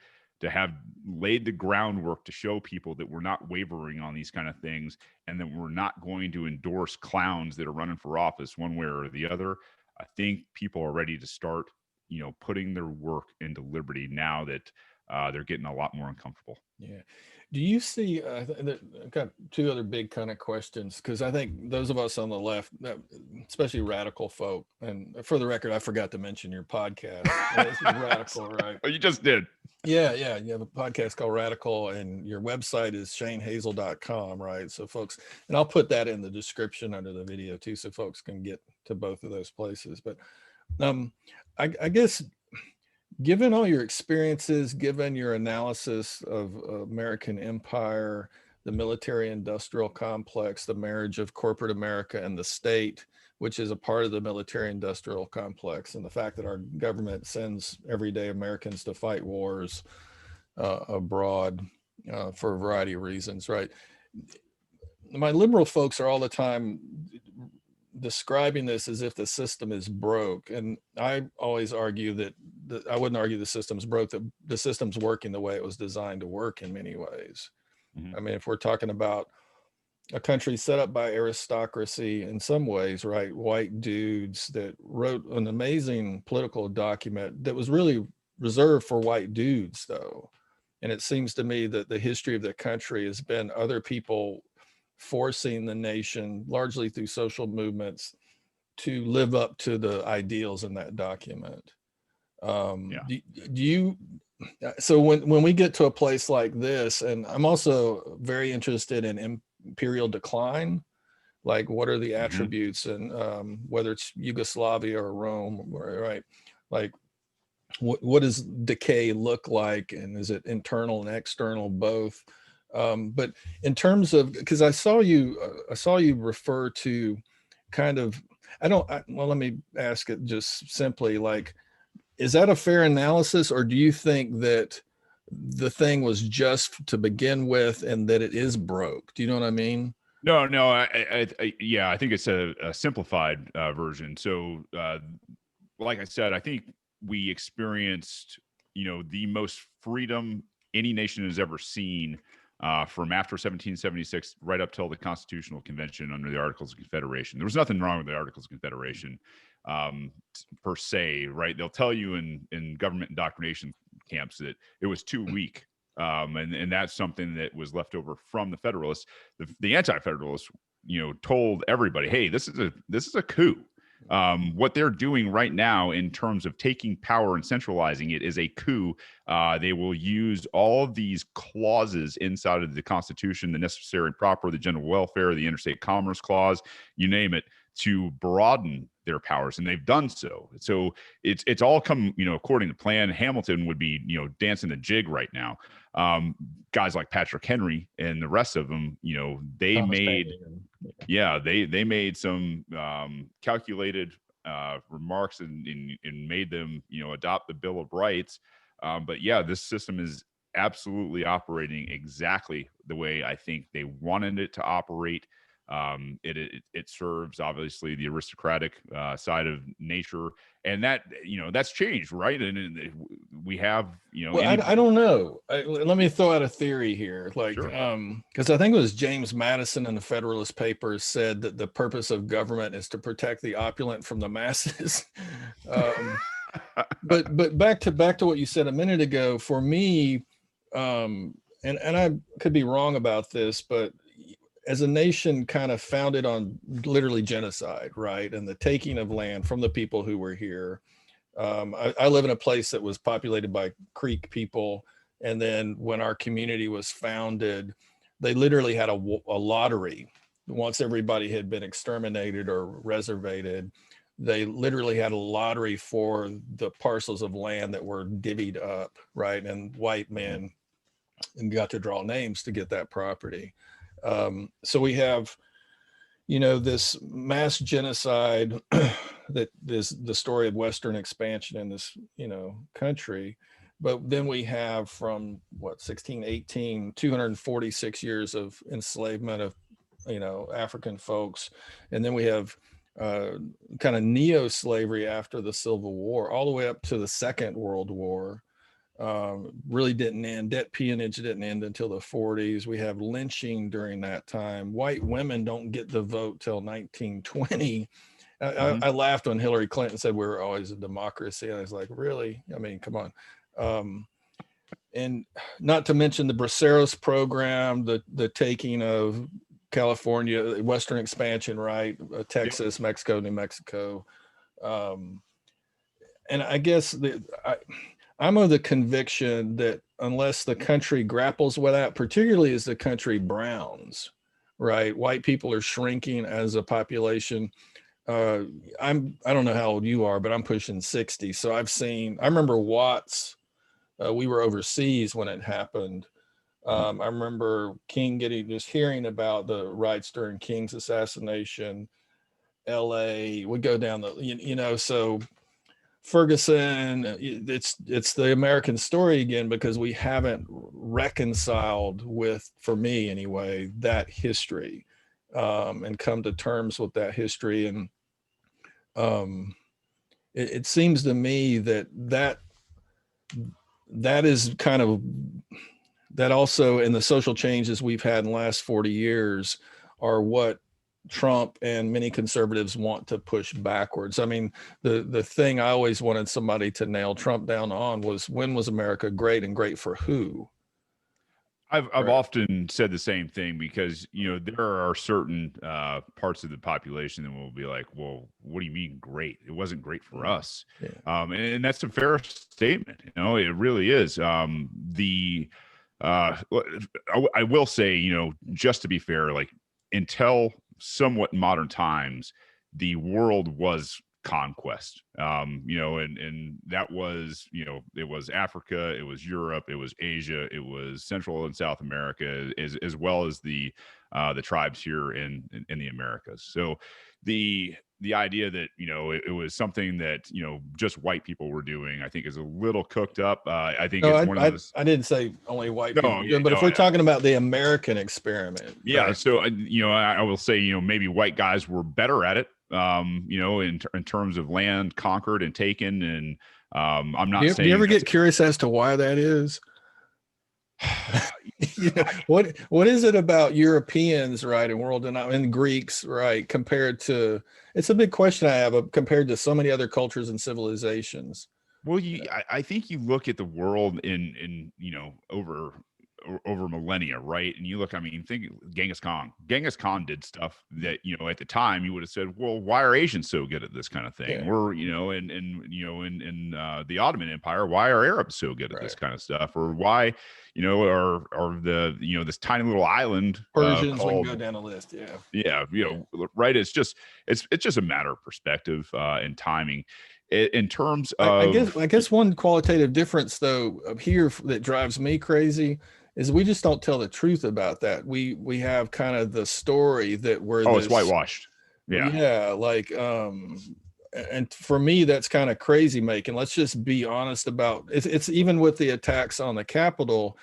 have laid the groundwork to show people that we're not wavering on these kind of things, and that we're not going to endorse clowns that are running for office one way or the other. I think people are ready to start, you know, putting their work into liberty now that they're getting a lot more uncomfortable.
Yeah. Do you see, I've got two other big kind of questions, because I think those of us on the left, especially radical folk, and for the record, I forgot to mention your podcast. It's Radical, right?
Oh, you just did.
Yeah, yeah. You have a podcast called Radical, and your website is shanehazel.com, right? So folks, and I'll put that in the description under the video too, so folks can get to both of those places. But I guess given all your experiences, given your analysis of American empire, the military industrial complex, the marriage of corporate America and the state, which is a part of the military industrial complex, and the fact that our government sends everyday Americans to fight wars abroad for a variety of reasons, right? My liberal folks are all the time describing this as if the system is broke. And I always argue that I wouldn't argue the system's broke, that the system's working the way it was designed to work in many ways. I mean, if we're talking about a country set up by aristocracy in some ways, right? White dudes that wrote an amazing political document that was really reserved for white dudes, though. And it seems to me that the history of the country has been other people forcing the nation, largely through social movements, to live up to the ideals in that document. Do you, so when we get to a place like this, and I'm also very interested in imperial decline, like what are the attributes, and whether it's Yugoslavia or Rome, right? Like what does decay look like, and is it internal and external, both? But in terms of, because I saw you refer to kind of, well, let me ask it just simply, like, is that a fair analysis, or do you think that the thing was just to begin with and that it is broke? Do you know what I mean?
No, yeah, I think it's a simplified version. So, like I said, I think we experienced, you know, the most freedom any nation has ever seen from after 1776 right up till the Constitutional Convention under the Articles of Confederation. There was nothing wrong with the Articles of Confederation per se, right? They'll tell you in government indoctrination camps that it was too weak. And that's something that was left over from the Federalists. The Anti-Federalists, you know, told everybody, "Hey, this is a coup. What they're doing right now in terms of taking power and centralizing it is a coup. They will use all of these clauses inside of the Constitution, the necessary and proper, the general welfare, the interstate commerce clause, you name it, to broaden their powers, and they've done so. So it's all come, you know, according to plan. Hamilton would be, you know, dancing the jig right now. Guys like Patrick Henry and the rest of them, you know, they
Thomas
made
Paine.
yeah, they made some calculated remarks and made them, you know, adopt the Bill of Rights. But yeah, this system is absolutely operating exactly the way I think they wanted it to operate. It serves obviously the aristocratic side of nature, and that that's changed, right? And we have
Well,
any
I don't know. Let me throw out a theory here, like,
sure.
because I think it was James Madison in the Federalist Papers said that the purpose of government is to protect the opulent from the masses. um, but back to what you said a minute ago. For me, and I could be wrong about this, but as a nation kind of founded on literally genocide, right, and the taking of land from the people who were here. I live in a place that was populated by Creek people. And then when our community was founded, they literally had a lottery. Once everybody had been exterminated or reservated, they literally had a lottery for the parcels of land that were divvied up, right? And white men got to draw names to get that property. So we have, this mass genocide that is the story of Western expansion in this, country. But then we have from 1618, 246 years of enslavement of, African folks. And then we have kind of neo-slavery after the Civil War, all the way up to the Second World War. Really didn't end. Debt peonage didn't end until the 40s. We have lynching during that time. White women don't get the vote till 1920. I laughed when Hillary Clinton said we were always a democracy. And I was like, really? I mean, come on. And not to mention the Braceros program, the taking of California, Western expansion, right? Texas, Mexico, New Mexico. And I guess I'm of the conviction that unless the country grapples with that, particularly as the country browns, right? White people are shrinking as a population. I don't know how old you are, but I'm pushing 60. So I remember Watts. We were overseas when it happened. I remember King just hearing about the riots during King's assassination. LA would go down so Ferguson, it's the American story again, because we haven't reconciled with, for me anyway, that history, and come to terms with that history. And it seems to me that is kind of, that also, in the social changes we've had in the last 40 years are what Trump and many conservatives want to push backwards. I mean, the thing I always wanted somebody to nail Trump down on was, when was America great, and great for who?
I've
Right.
often said the same thing, because there are certain parts of the population that will be like, well, what do you mean great? It wasn't great for us.
Yeah.
And that's a fair statement. It really is. I will say, just to be fair, like, until somewhat modern times, the world was conquest. And that was, it was Africa, it was Europe, it was Asia, it was Central and South America, as well as the tribes here in the Americas. So the idea that it was something that just white people were doing, I think, is a little cooked up. I think it's one of those.
I didn't say only white people,
Yeah,
but if we're talking about the American experiment,
yeah.
right?
So I will say maybe white guys were better at it. In terms of land conquered and taken, and I'm not saying.
Do you ever get curious as to why that is? What is it about Europeans, right, and Greeks, right, compared to, it's a big question I have, compared to so many other cultures and civilizations.
Well, I think you look at the world in over millennia, right? And you look, I mean, think Genghis Khan. Genghis Khan did stuff that, at the time you would have said, well, why are Asians so good at this kind of thing? Yeah. Or, in the Ottoman Empire, why are Arabs so good at this kind of stuff? Or why, are the, this tiny little island
Persians, we can go down a list. Yeah.
Yeah. Right. It's just a matter of perspective and timing. In terms of,
I guess one qualitative difference though here that drives me crazy is we just don't tell the truth about that. We have kind of the story that
it's whitewashed. Yeah.
Yeah. Like, and for me, that's kind of crazy making. Let's just be honest about it. It's even with the attacks on the Capitol.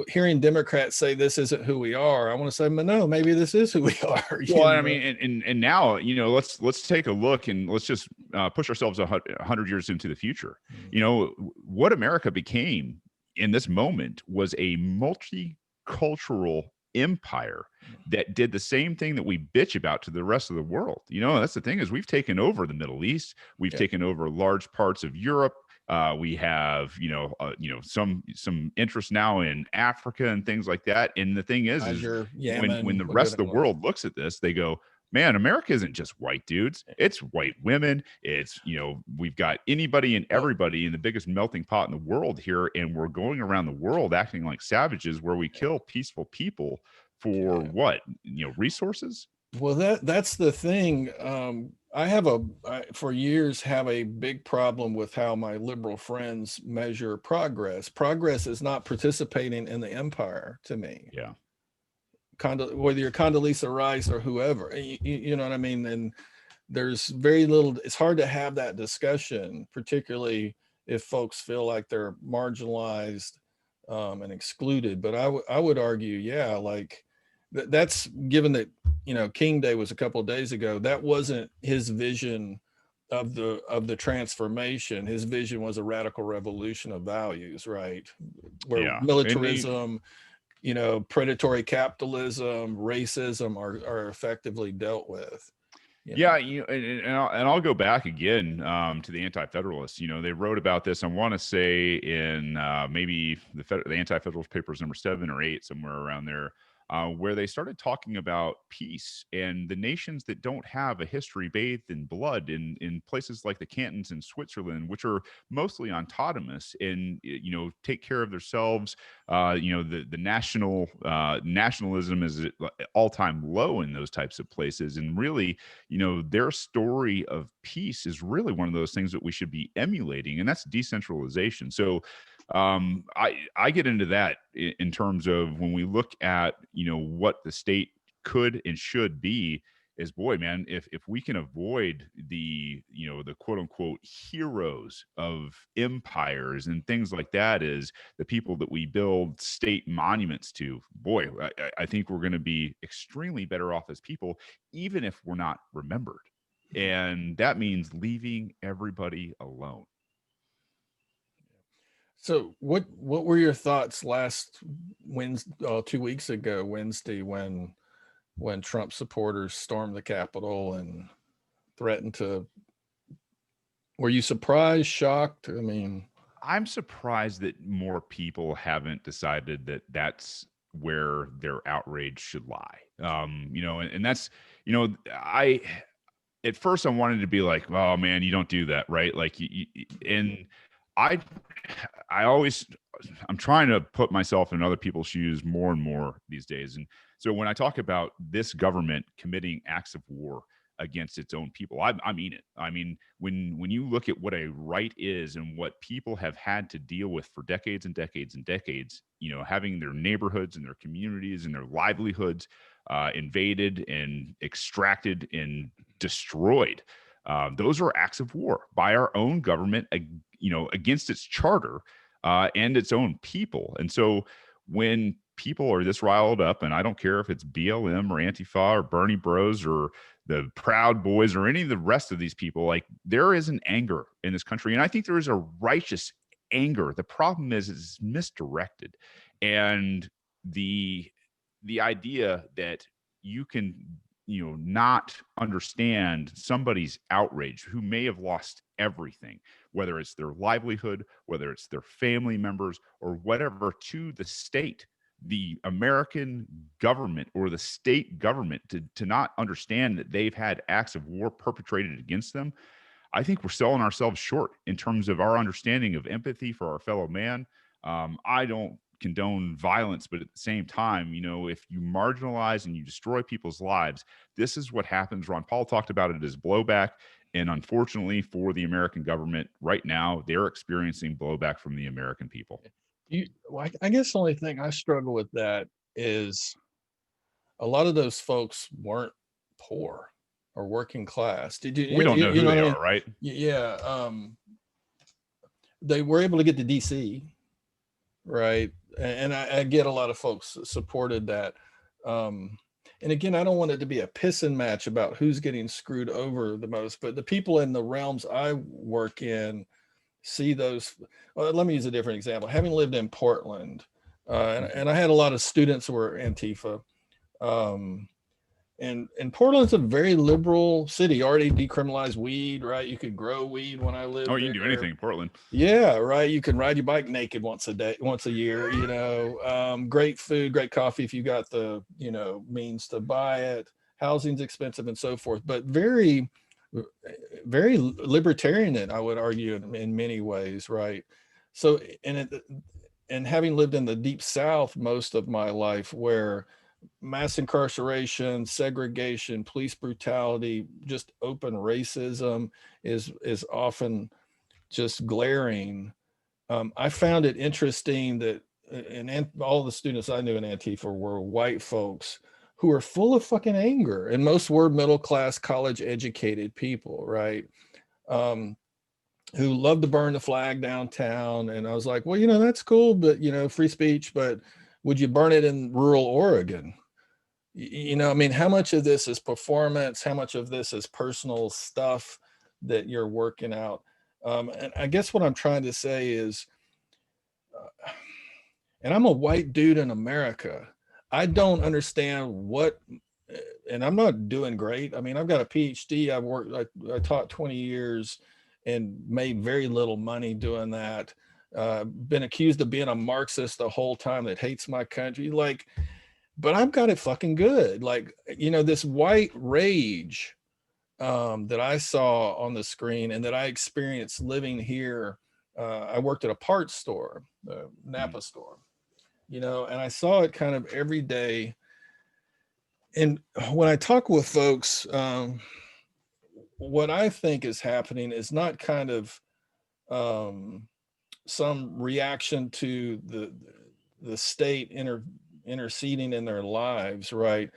hearing Democrats say this isn't who we are, I want to say, no, maybe this is who we are.
Well, I mean, and now, let's take a look and let's just push ourselves 100 years into the future. What America became in this moment was a multicultural empire that did the same thing that we bitch about to the rest of the world. That's the thing, is we've taken over the Middle East. We've taken over large parts of Europe. We have, some interest now in Africa and things like that. And the thing is when the rest of the world looks at this, they go, man, America isn't just white dudes. It's white women. It's, we've got anybody and everybody in the biggest melting pot in the world here. And we're going around the world acting like savages, where we kill peaceful people for what, resources.
Well, that's the thing. I for years have a big problem with how my liberal friends measure progress. Progress is not participating in the empire to me.
Yeah.
Whether you're Condoleezza Rice or whoever, you know what I mean? And there's very little, it's hard to have that discussion, particularly if folks feel like they're marginalized and excluded. But I would argue, like that's given that, King Day was a couple of days ago, that wasn't his vision of the transformation. His vision was a radical revolution of values, right? Where militarism, predatory capitalism, racism are effectively dealt with.
Yeah, and I'll go back again to the Anti-Federalists. They wrote about this, I want to say, in maybe the Anti-Federalist Papers number 7 or 8, somewhere around there, where they started talking about peace and the nations that don't have a history bathed in blood in places like the Cantons in Switzerland, which are mostly autonomous and, take care of themselves. The nationalism is at all-time low in those types of places. And really, their story of peace is really one of those things that we should be emulating, and that's decentralization. So I get into that in terms of when we look at, what the state could and should be, is, boy, man, if we can avoid the quote unquote heroes of empires and things like that, is the people that we build state monuments to, boy, I think we're going to be extremely better off as people, even if we're not remembered. And that means leaving everybody alone.
So what were your thoughts last Wednesday, 2 weeks ago, Wednesday, when Trump supporters stormed the Capitol and threatened to, were you surprised, shocked? I mean,
I'm surprised that more people haven't decided that that's where their outrage should lie. And that's, at first I wanted to be like, oh man, you don't do that, right? Like, and I always, I'm trying to put myself in other people's shoes more and more these days. And so when I talk about this government committing acts of war against its own people, I mean it. I mean, when you look at what a right is and what people have had to deal with for decades and decades and decades, having their neighborhoods and their communities and their livelihoods invaded and extracted and destroyed. Those are acts of war by our own government, against its charter and its own people. And so when people are this riled up, and I don't care if it's BLM or Antifa or Bernie Bros or the Proud Boys or any of the rest of these people, like, there is an anger in this country. And I think there is a righteous anger. The problem is it's misdirected. And the idea that you can, not understand somebody's outrage who may have lost everything, whether it's their livelihood, whether it's their family members, or whatever, to the state, the American government or the state government, to not understand that they've had acts of war perpetrated against them. I think we're selling ourselves short in terms of our understanding of empathy for our fellow man. I don't condone violence, but at the same time, if you marginalize and you destroy people's lives, this is what happens. Ron Paul talked about it as blowback. And unfortunately for the American government right now, they're experiencing blowback from the American people.
I guess the only thing I struggle with that is a lot of those folks weren't poor or working class.
We don't know who they are, right?
Yeah. They were able to get to DC, right? and I get a lot of folks supported that. And again, I don't want it to be a pissing match about who's getting screwed over the most, but the people in the realms I work in see those. Well, let me use a different example. Having lived in Portland, and I had a lot of students who were Antifa. Um, and Portland's a very liberal city. Already decriminalized weed, right? You could grow weed when I lived
Oh, you can do
there.
anything in Portland.
Yeah, right. You can ride your bike naked once a year. Great food, great coffee if you got the means to buy it. Housing's expensive and so forth, but very, very libertarian. I would argue in many ways, right? So, and having lived in the deep South most of my life, where mass incarceration, segregation, police brutality, just open racism is often just glaring. I found it interesting that, and all the students I knew in Antifa were white folks who were full of fucking anger, and most were middle class, college educated people, right? Um, who loved to burn the flag downtown. And I was like, well, that's cool, but free speech, but would you burn it in rural Oregon? I mean, how much of this is performance? How much of this is personal stuff that you're working out? And I guess what I'm trying to say is, and I'm a white dude in America, I don't understand and I'm not doing great. I mean, I've got a PhD. I taught 20 years and made very little money doing that. Been accused of being a Marxist the whole time that hates my country. Like, but I've got it fucking good. Like, this white rage that I saw on the screen and that I experienced living here. I worked at a parts store, Napa store, and I saw it kind of every day. And when I talk with folks, what I think is happening is not kind of some reaction to the state interceding in their lives, right?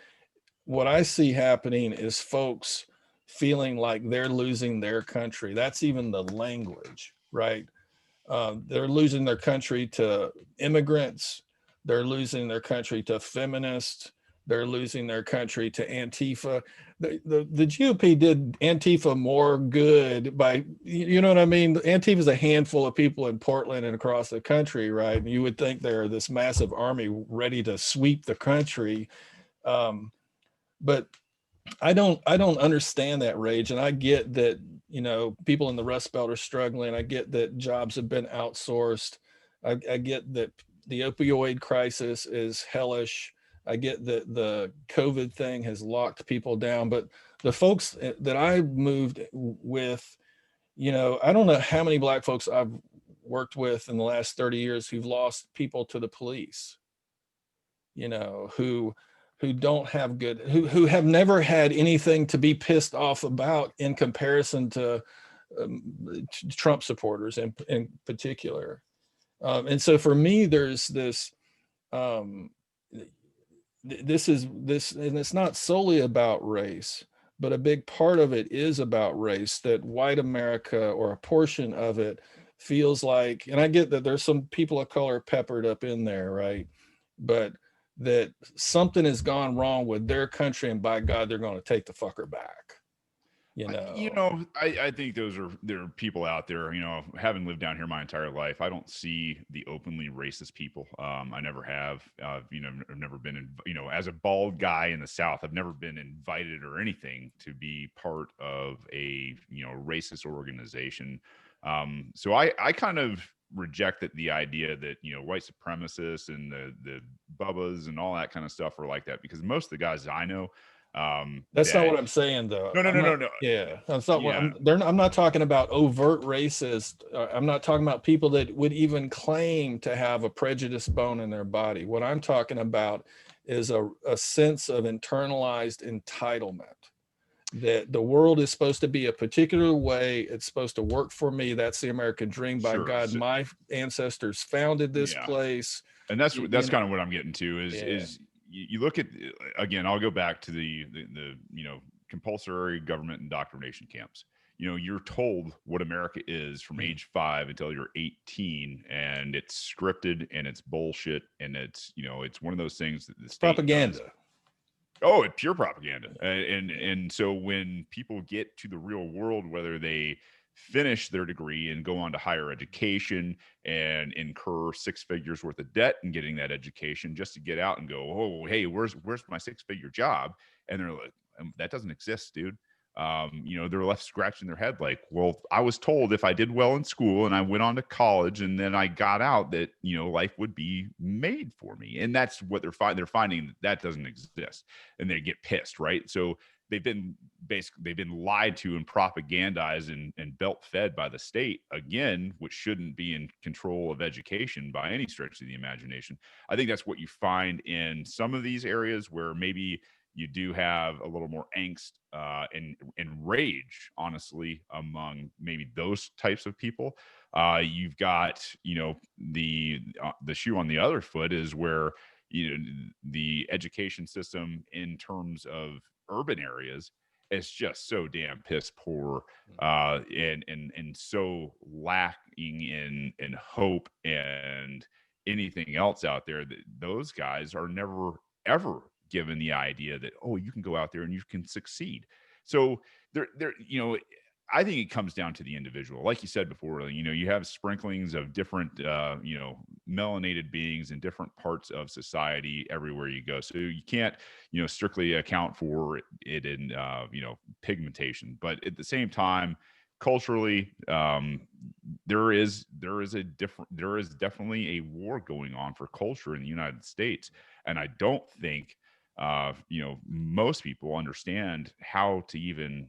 What I see happening is folks feeling like they're losing their country. That's even the language, right? They're losing their country to immigrants. They're losing their country to feminists. They're losing their country to Antifa. The GOP did Antifa more good by, you know what I mean? Antifa is a handful of people in Portland and across the country, right? And you would think they're this massive army ready to sweep the country. But I don't understand that rage. And I get that, people in the Rust Belt are struggling. I get that jobs have been outsourced. I get that the opioid crisis is hellish. I get that the COVID thing has locked people down, but the folks that I moved with, I don't know how many Black folks I've worked with in the last 30 years who've lost people to the police, who don't have good, who have never had anything to be pissed off about in comparison to Trump supporters in particular. And so for me, there's this, this is this, and it's not solely about race, but a big part of it is about race, that white America, or a portion of it, feels like, and I get that there's some people of color peppered up in there, right? But that something has gone wrong with their country, and by God, they're going to take the fucker back.
I think there are people out there, having lived down here my entire life, I don't see the openly racist people. I never have, I've never been as a bald guy in the South, I've never been invited or anything to be part of a, racist organization. So I kind of rejected the idea that, white supremacists and the bubbas and all that kind of stuff are like that, because most of the guys I know,
that's not what I'm saying, though.
No.
Yeah, that's not
Yeah.
what I'm not talking about overt racist. I'm not talking about people that would even claim to have a prejudiced bone in their body. What I'm talking about is a sense of internalized entitlement, that the world is supposed to be a particular way. It's supposed to work for me. That's the American dream. By
Sure.
God, my ancestors founded this place.
And that's kind of what I'm getting to is you look at, again, I'll go back to the compulsory government indoctrination camps. you're told what America is from age 5 until you're 18, and it's scripted and it's bullshit, and it's one of those things that the state does.
Propaganda.
Oh, it's pure propaganda. And so when people get to the real world, whether they finish their degree and go on to higher education and incur 6 figures worth of debt in getting that education just to get out and go, oh, hey, where's my 6-figure job? And they're like, that doesn't exist, dude. They're left scratching their head like, well, I was told if I did well in school and I went on to college and then I got out that, life would be made for me. And that's what they're finding that doesn't exist, and they get pissed, right? So they've been lied to and propagandized and belt fed by the state again, which shouldn't be in control of education by any stretch of the imagination. I think that's what you find in some of these areas where maybe you do have a little more angst and rage, honestly, among maybe those types of people. You've got, the shoe on the other foot is where, the education system in terms of urban areas is just so damn piss poor, and so lacking in hope and anything else out there, that those guys are never ever given the idea that, oh, you can go out there and you can succeed. So there, I think it comes down to the individual. Like you said before, you have sprinklings of different, melanated beings in different parts of society everywhere you go. So you can't, strictly account for it in, pigmentation. But at the same time, culturally, there is definitely a war going on for culture in the United States, and I don't think most people understand how to even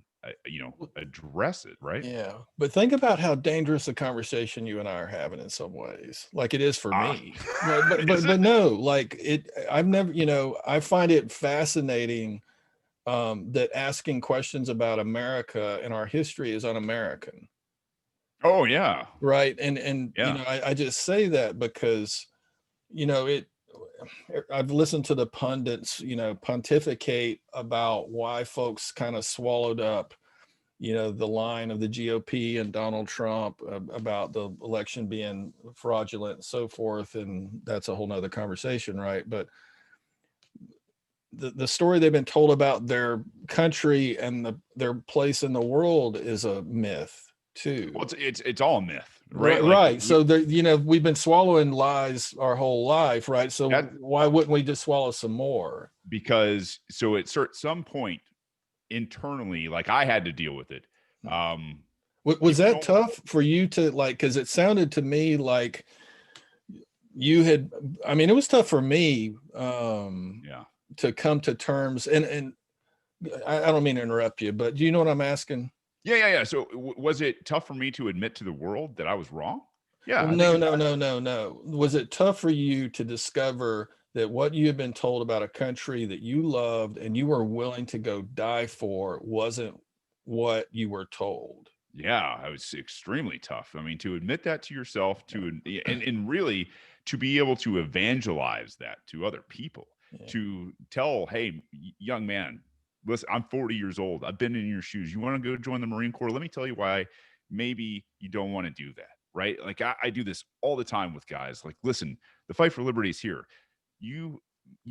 address it, right?
Yeah, but think about how dangerous a conversation you and I are having in some ways, like it is for
Ah,
me. But
is it?
no, like I've never, I find it fascinating that asking questions about America and our history is un-American,
Oh yeah,
right? And
yeah.
I just say that because it. I've listened to the pundits, pontificate about why folks kind of swallowed up the line of the GOP and Donald Trump about the election being fraudulent and so forth. And that's a whole nother conversation, right? But the story they've been told about their country and their place in the world is a myth too.
Well, it's all a myth,
Right,
right? Like
right. So we've been swallowing lies our whole life, right? So
that,
why wouldn't we just swallow some more?
because so at some point internally, like I had to deal with it. Um,
Was
People
that
don't.
tough for you to like? Because it sounded to me like you had. I mean, it was tough for me
Yeah.
to come to terms. And I don't mean to interrupt you, but do you know what I'm asking?
Yeah. So was it tough for me to admit to the world that I was wrong? Yeah,
Well,
I think
no,
it's
no, no, no, no. Was it tough for you to discover that what you had been told about a country that you loved and you were willing to go die for wasn't what you were told?
yeah, I was extremely tough. I mean, to admit that to yourself, and really to be able to evangelize that to other people,
Yeah.
to tell, hey, young man, listen, I'm 40 years old. I've been in your shoes. You want to go join the Marine Corps? Let me tell you why maybe you don't want to do that, right? Like I do this all the time with guys. Like, listen, the fight for liberty is here. You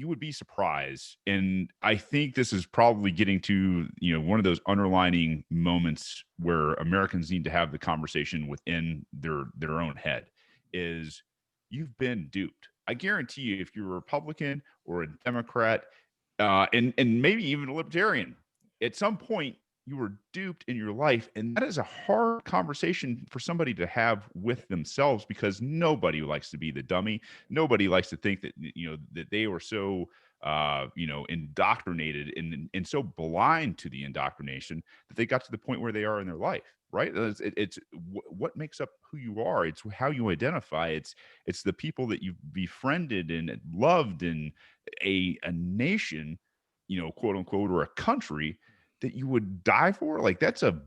would be surprised, and I think this is probably getting to one of those underlining moments where Americans need to have the conversation within their own head is you've been duped. I guarantee you, if you're a Republican or a Democrat, and maybe even a libertarian, at some point you were duped in your life, and that is a hard conversation for somebody to have with themselves, because nobody likes to be the dummy. Nobody likes to think that that they were so indoctrinated and so blind to the indoctrination that they got to the point where they are in their life, right? It's what makes up who you are. It's how you identify. It's the people that you've befriended and loved, and a nation, quote unquote, or a country that you would die for. Like
Well,
that's a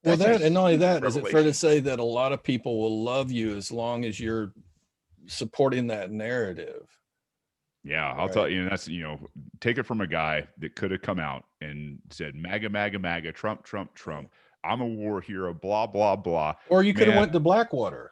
that and not only
huge
that, is it fair to
revelation.
say that a lot of people will love you as long as you're supporting that narrative,
Yeah, I'll tell
right?
you, that's take it from a guy that could have come out and said MAGA, MAGA, MAGA, Trump, Trump,
Yeah.
Trump. I'm a war hero, blah, blah, blah.
Or you could have
Man,
went to Blackwater.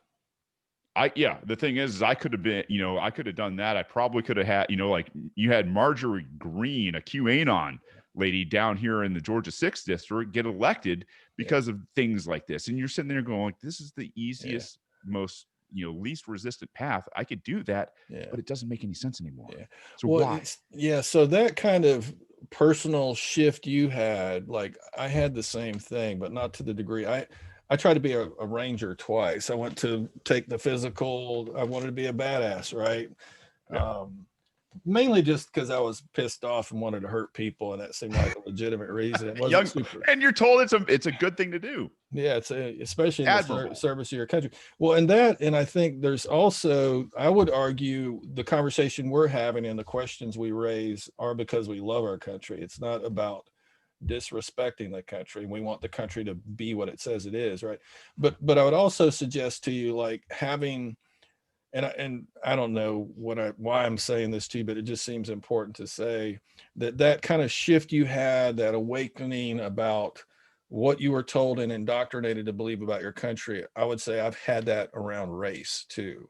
the thing is I could have been, I could have done that. I probably could have had, like you had Marjorie Greene, a QAnon lady down here in the Georgia 6th district, get elected because of things like this. And you're sitting there going, like, this is the easiest, most, least resistant path. I could do that, but it doesn't make any sense anymore. So why?
So that kind of personal shift you had, like I had the same thing, but not to the degree. I tried to be a ranger twice. I went to take the physical. I wanted to be a badass, right?
Yeah.
Mainly just because I was pissed off and wanted to hurt people, and that seemed like a legitimate reason. It wasn't super.
And you're told it's a good thing to do.
Yeah, it's especially in the service of your country. Well, and I think there's also, I would argue, the conversation we're having and the questions we raise are because we love our country. It's not about disrespecting the country. We want the country to be what it says it is, right? But I would also suggest to you, like, having, and I don't know why I'm saying this to you, but it just seems important to say that kind of shift you had, that awakening about what you were told and indoctrinated to believe about your country. I would say I've had that around race too,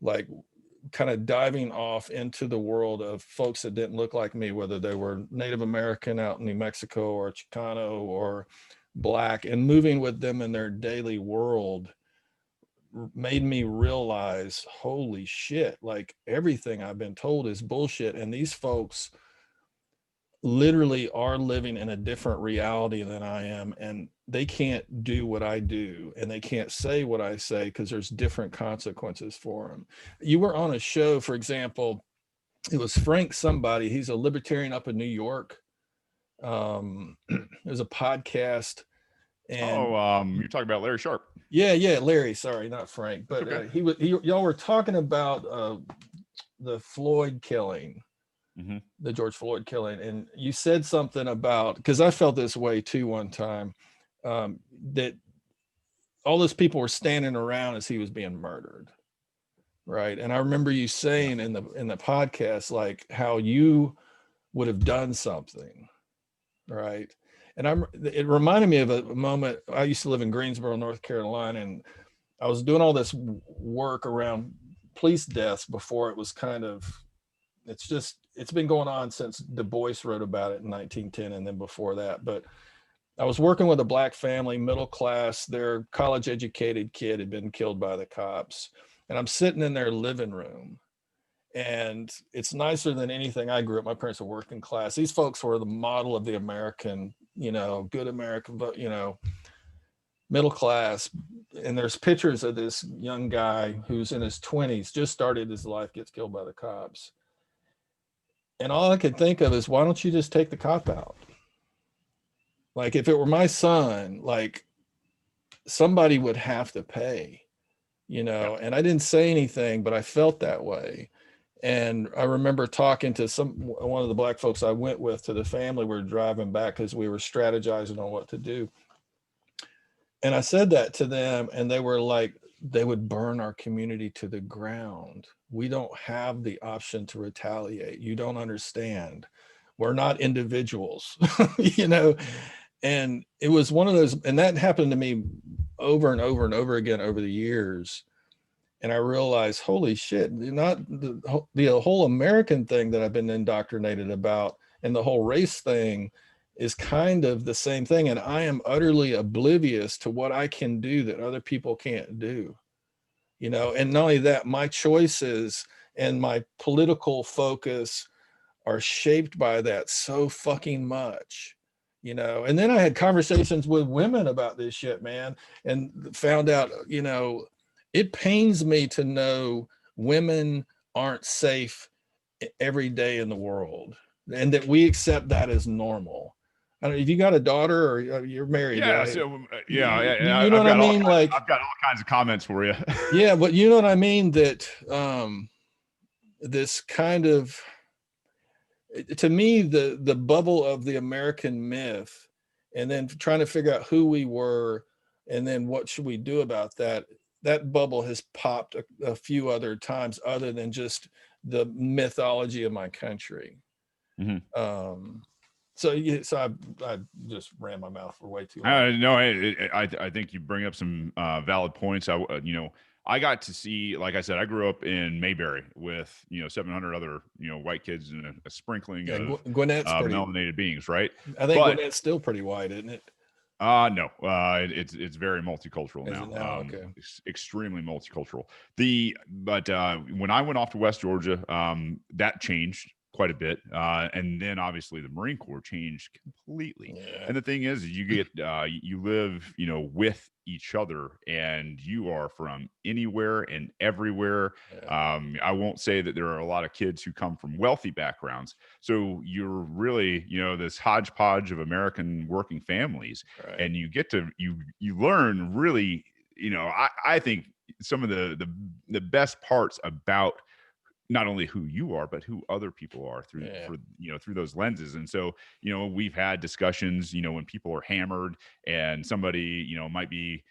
like kind of diving off into the world of folks that didn't look like me, whether they were Native American out in New Mexico or Chicano or Black, and moving with them in their daily world made me realize, holy shit, like everything I've been told is bullshit. And these folks literally are living in a different reality than I am, and they can't do what I do, and they can't say what I say because there's different consequences for them. You were on a show, for example, it was Frank somebody, he's a libertarian up in New York. There's a podcast, and
you're talking about Larry Sharp.
Yeah, Larry, sorry, not Frank, but okay. Y'all were talking about the Floyd killing. Mm-hmm. The George Floyd killing, and you said something about, because I felt this way too one time, that all those people were standing around as he was being murdered, right? And I remember you saying in the podcast, like, how you would have done something, right? And it reminded me of a moment. I used to live in Greensboro, North Carolina, and I was doing all this work around police deaths before it was kind of, it's been going on since Du Bois wrote about it in 1910 and then before that. But I was working with a Black family, middle class, their college educated kid had been killed by the cops. And I'm sitting in their living room, and it's nicer than anything I grew up. My parents were working class. These folks were the model of the American, good American, but, middle class. And there's pictures of this young guy who's in his 20s, just started his life, gets killed by the cops. And all I could think of is, why don't you just take the cop out? Like, if it were my son, like, somebody would have to pay, and I didn't say anything, but I felt that way. And I remember talking to one of the Black folks I went with to the family. We were driving back because we were strategizing on what to do. And I said that to them, and they were like, they would burn our community to the ground. We don't have the option to retaliate. You don't understand. We're not individuals, And it was one of those, and that happened to me over and over and over again over the years. And I realized, holy shit, not the whole American thing that I've been indoctrinated about, and the whole race thing is kind of the same thing. And I am utterly oblivious to what I can do that other people can't do, and not only that, my choices and my political focus are shaped by that so fucking much, and then I had conversations with women about this shit, man, and found out, it pains me to know women aren't safe every day in the world, and that we accept that as normal. I don't know if you got a daughter or you're married.
Yeah.
Right?
So,
you know what I mean?
Like, I've got all kinds of comments for you.
Yeah. But you know what I mean? That, this kind of, to me, the bubble of the American myth, and then trying to figure out who we were, and then what should we do about that bubble has popped a few other times, other than just the mythology of my country. Mm-hmm. I just ran my mouth for way too long.
No, I think you bring up some valid points. I got to see, like I said, I grew up in Mayberry with 700 other white kids and a sprinkling
Yeah,
of
Gwinnett's pretty.
melanated beings, right?
I think
But
Gwinnett's still pretty white, isn't it?
no, it's very multicultural
Is
now.
it now? Okay.
Extremely multicultural. But when I went off to West Georgia, that changed quite a bit, and then obviously the Marine Corps changed completely.
Yeah.
And the thing is, you get you live with each other, and you are from anywhere and everywhere.
Yeah.
I won't say that there are a lot of kids who come from wealthy backgrounds, so you're really this hodgepodge of American working families,
Right.
and you get to you learn really. I think some of the best parts about not only who you are, but who other people are through those lenses. And so, we've had discussions, when people are hammered and somebody, might be,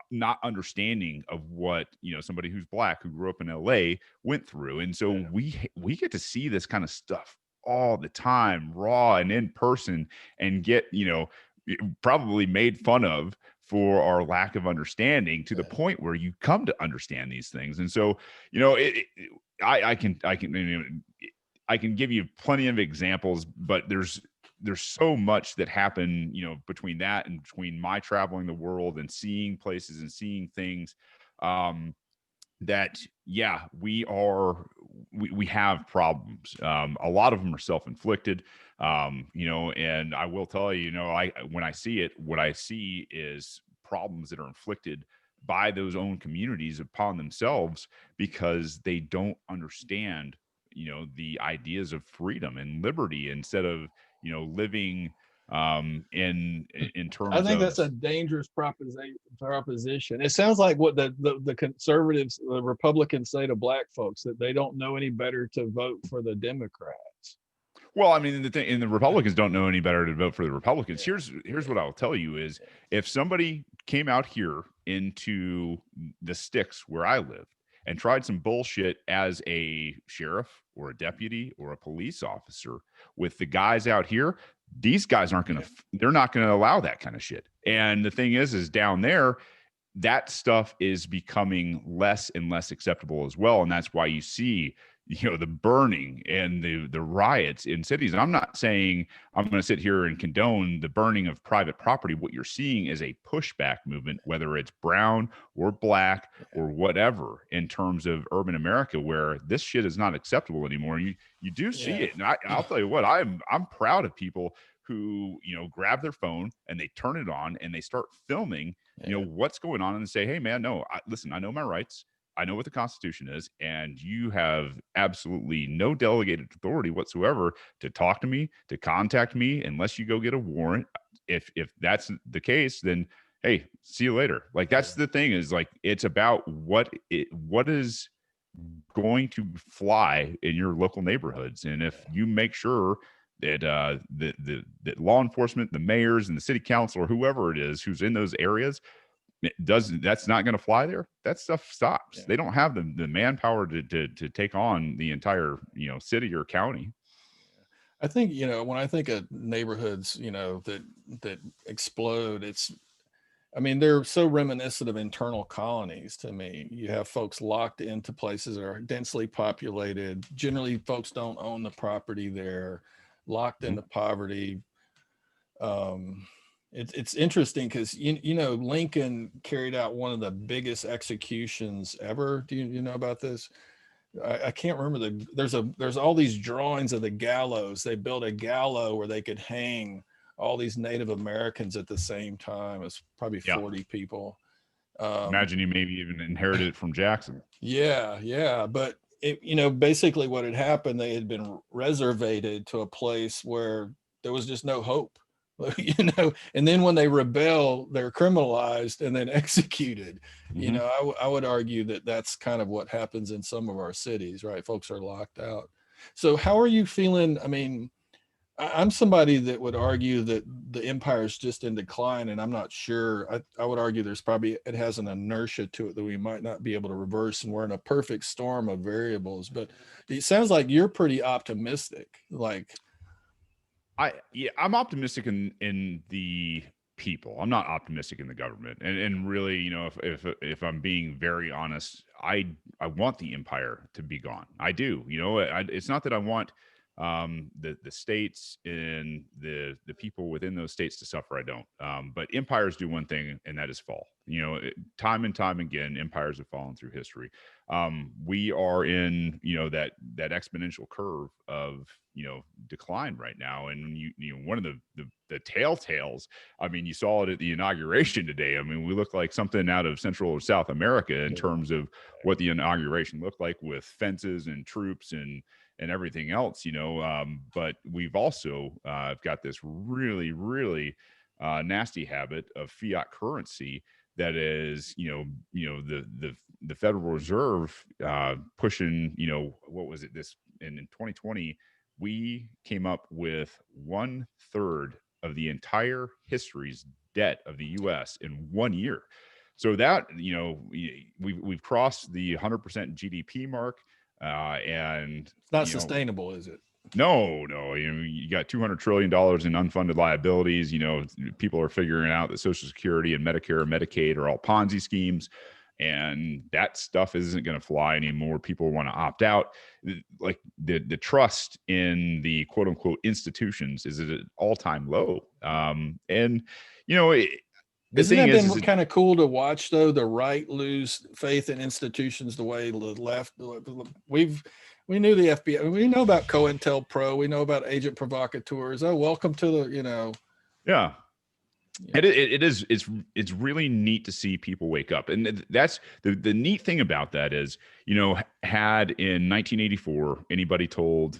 not understanding of what, somebody who's Black who grew up in LA went through. And so
Yeah.
we get to see this kind of stuff all the time, raw and in person, and get, probably made fun of for our lack of understanding to the point where you come to understand these things. And so, I can give you plenty of examples, but there's so much that happen, between that and between my traveling the world and seeing places and seeing things, that we have problems. A lot of them are self-inflicted, and I will tell you, when I see it, what I see is problems that are inflicted by those own communities upon themselves because they don't understand the ideas of freedom and liberty, instead of living in
I
terms
think
of.
that's a dangerous proposition. It sounds like what the conservatives, the Republicans say to Black folks, that they don't know any better to vote for the Democrats.
Well, I mean, the thing, and the Republicans don't know any better to vote for the Republicans. Here's what I'll tell you is, if somebody came out here into the sticks where I live and tried some bullshit as a sheriff or a deputy or a police officer with the guys out here, these guys they're not going to allow that kind of shit. And the thing is down there, that stuff is becoming less and less acceptable as well. And that's why you see, the burning and the riots in cities. And I'm not saying I'm going to sit here and condone the burning of private property. What you're seeing is a pushback movement, whether it's brown or Black or whatever, in terms of urban America, where this shit is not acceptable anymore. You do see it. And I'll tell you what, I'm proud of people who, grab their phone and they turn it on and they start filming, what's going on, and say, hey man, no, listen, I know my rights. I know what the Constitution is, and you have absolutely no delegated authority whatsoever to talk to me, to contact me, unless you go get a warrant. If that's the case, then hey, see you later. Like, that's the thing, is like, it's about what is going to fly in your local neighborhoods. And if you make sure that that law enforcement, the mayors and the city council, or whoever it is who's in those areas, that's not going to fly there, that stuff stops. They don't have the manpower to take on the entire city or county.
I think, when I think of neighborhoods, that explode, they're so reminiscent of internal colonies to me. You have folks locked into places that are densely populated. Generally, folks don't own the property there, locked into poverty. It's interesting because Lincoln carried out one of the biggest executions ever. Do you know about this? I can't remember there's all these drawings of the gallows. They built a gallows where they could hang all these Native Americans at the same time. It's probably 40 people.
Imagine you maybe even inherited it from Jackson.
Yeah. But basically what had happened, they had been reservated to a place where there was just no hope. And then when they rebel, they're criminalized and then executed. I would argue that that's kind of what happens in some of our cities, right? Folks are locked out. So how are you feeling? I'm somebody that would argue that the empire is just in decline, and I'm not sure. I would argue it has an inertia to it that we might not be able to reverse, and we're in a perfect storm of variables. But it sounds like you're pretty optimistic. Like,
I'm optimistic in the people. I'm not optimistic in the government. And really, if I'm being very honest, I want the empire to be gone. I do. It's not that I want the states and the people within those states to suffer. I don't. But empires do one thing, and that is fall. Time and time again, empires have fallen through history. We are in that exponential curve of decline right now, and one of the telltales, I mean, you saw it at the inauguration today. I mean, we look like something out of Central or South America in terms of what the inauguration looked like, with fences and troops and everything else, but we've also got this really, really nasty habit of fiat currency that is, the Federal Reserve pushing, what was it, this in 2020, we came up with 1/3 of the entire history's debt of the US in 1 year. So that, we've crossed the 100% GDP mark. And
It's not sustainable, is it?
No. You got $200 trillion in unfunded liabilities. People are figuring out that Social Security and Medicare and Medicaid are all Ponzi schemes, and that stuff isn't going to fly anymore. People want to opt out. Like the trust in the quote unquote institutions is at an all-time low. And
Isn't that been kind of cool to watch, though? The right lose faith in institutions the way the left. We knew the FBI. We know about COINTELPRO. We know about agent provocateurs. Oh, welcome to the.
Yeah. It is. It's really neat to see people wake up, and that's the neat thing about that is, had in 1984 anybody told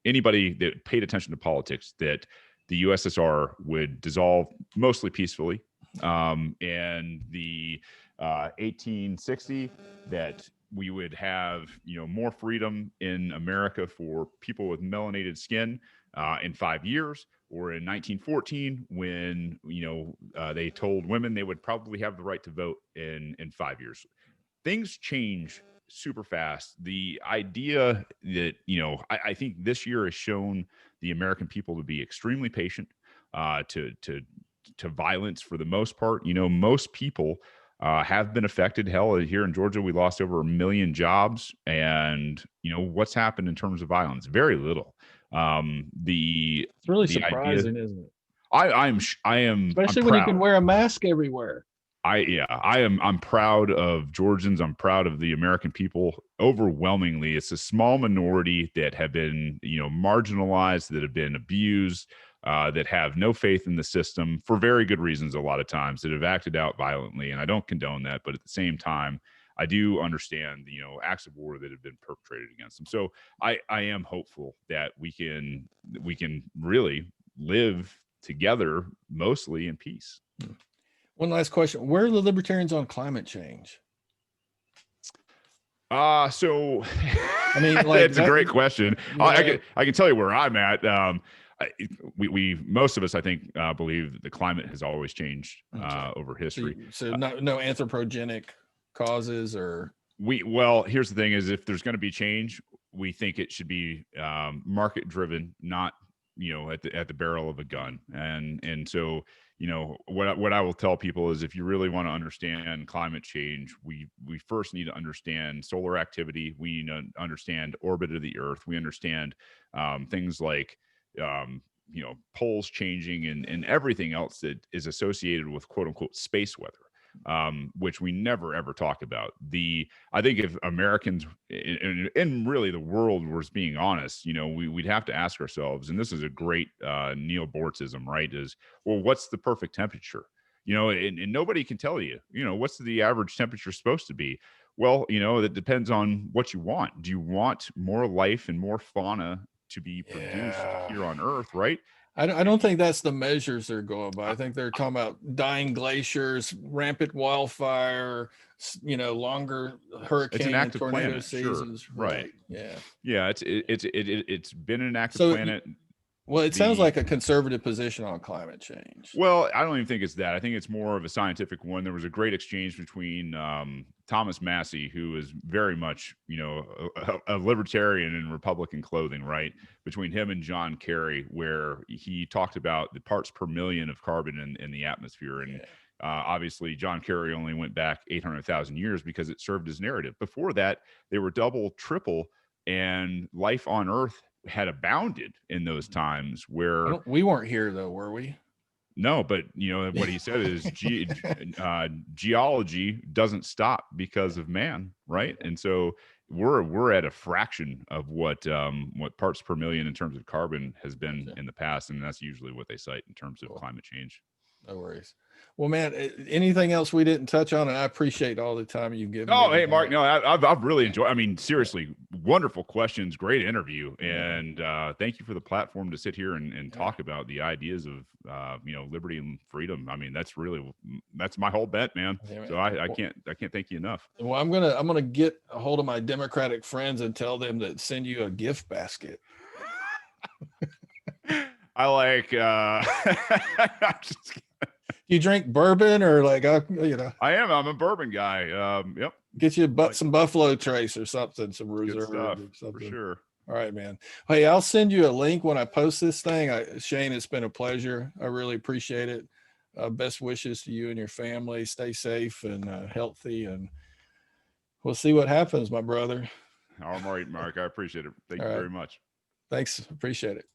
anybody that paid attention to politics that the USSR would dissolve mostly peacefully, and the 1860 that we would have more freedom in America for people with melanated skin in 5 years, or in 1914 when they told women they would probably have the right to vote in 5 years. Things change super fast. The idea that I think this year has shown the American people to be extremely patient to violence for the most part. Most people have been affected. Hell, here in Georgia, we lost over 1 million jobs, and what's happened in terms of violence? Very little.
It's really surprising, isn't it?
I am
especially when you can wear a mask everywhere.
I'm proud of Georgians. I'm proud of the American people. Overwhelmingly, it's a small minority that have been, marginalized, that have been abused, that have no faith in the system for very good reasons. A lot of times that have acted out violently, and I don't condone that. But at the same time, I do understand the, acts of war that have been perpetrated against them. So I am hopeful that we can really live together, mostly in peace.
One last question. Where are the libertarians on climate change?
So
I mean,
it's a great question. I can tell you where I'm at. We most of us, I think, believe that the climate has always changed over history.
So no anthropogenic causes, or
well, here's the thing: is if there's going to be change, we think it should be market driven, not at the barrel of a gun. And so what I will tell people is, if you really want to understand climate change, we first need to understand solar activity. We need to understand orbit of the Earth. We understand things like poles changing and everything else that is associated with quote unquote space weather, which we never ever talk about. I think if Americans and really the world was being honest, we'd have to ask ourselves, and this is a great Neil Bohrtism, right? Is, well, what's the perfect temperature? And nobody can tell you, what's the average temperature supposed to be? Well, it depends on what you want. Do you want more life and more fauna to be produced here on Earth, right?
I don't think that's the measures they're going by. I think they're talking about dying glaciers, rampant wildfire, longer hurricane and tornado seasons.
Sure. Right.
Yeah.
Yeah. It's been an active planet.
Well, it sounds
The
like a conservative position on climate change.
Well, I don't even think it's that. I think it's more of a scientific one. There was a great exchange between Thomas Massey, who is very much, a libertarian in Republican clothing, right? Between him and John Kerry, where he talked about the parts per million of carbon in the atmosphere. And
Yeah.
obviously, John Kerry only went back 800,000 years because it served as narrative. Before that, they were double, triple, and life on Earth had abounded in those times where
We weren't here though, were we?
no, but what he said is geology doesn't stop because of man, right? And so we're at a fraction of what parts per million in terms of carbon has been in the past, and that's usually what they cite in terms of climate change.
No worries. Well, man, anything else we didn't touch on? And I appreciate all the time you've given me.
Oh, hey, Mark. No, I've really enjoyed. I mean, seriously, wonderful questions, great interview, and thank you for the platform to sit here and talk about the ideas of liberty and freedom. I mean, that's my whole bent, man. So I can't thank you enough.
Well, I'm gonna get a hold of my Democratic friends and tell them to send you a gift basket.
I like.
You drink bourbon or like
I am. I'm a bourbon guy. Yep.
Get you some Buffalo Trace or something, some reserve
stuff,
or something.
For sure.
All right, man. Hey, I'll send you a link when I post this thing. Shane, it's been a pleasure. I really appreciate it. Best wishes to you and your family. Stay safe and healthy, and we'll see what happens, my brother.
All right, Mark. I appreciate it. Thank you very much.
Thanks. Appreciate it.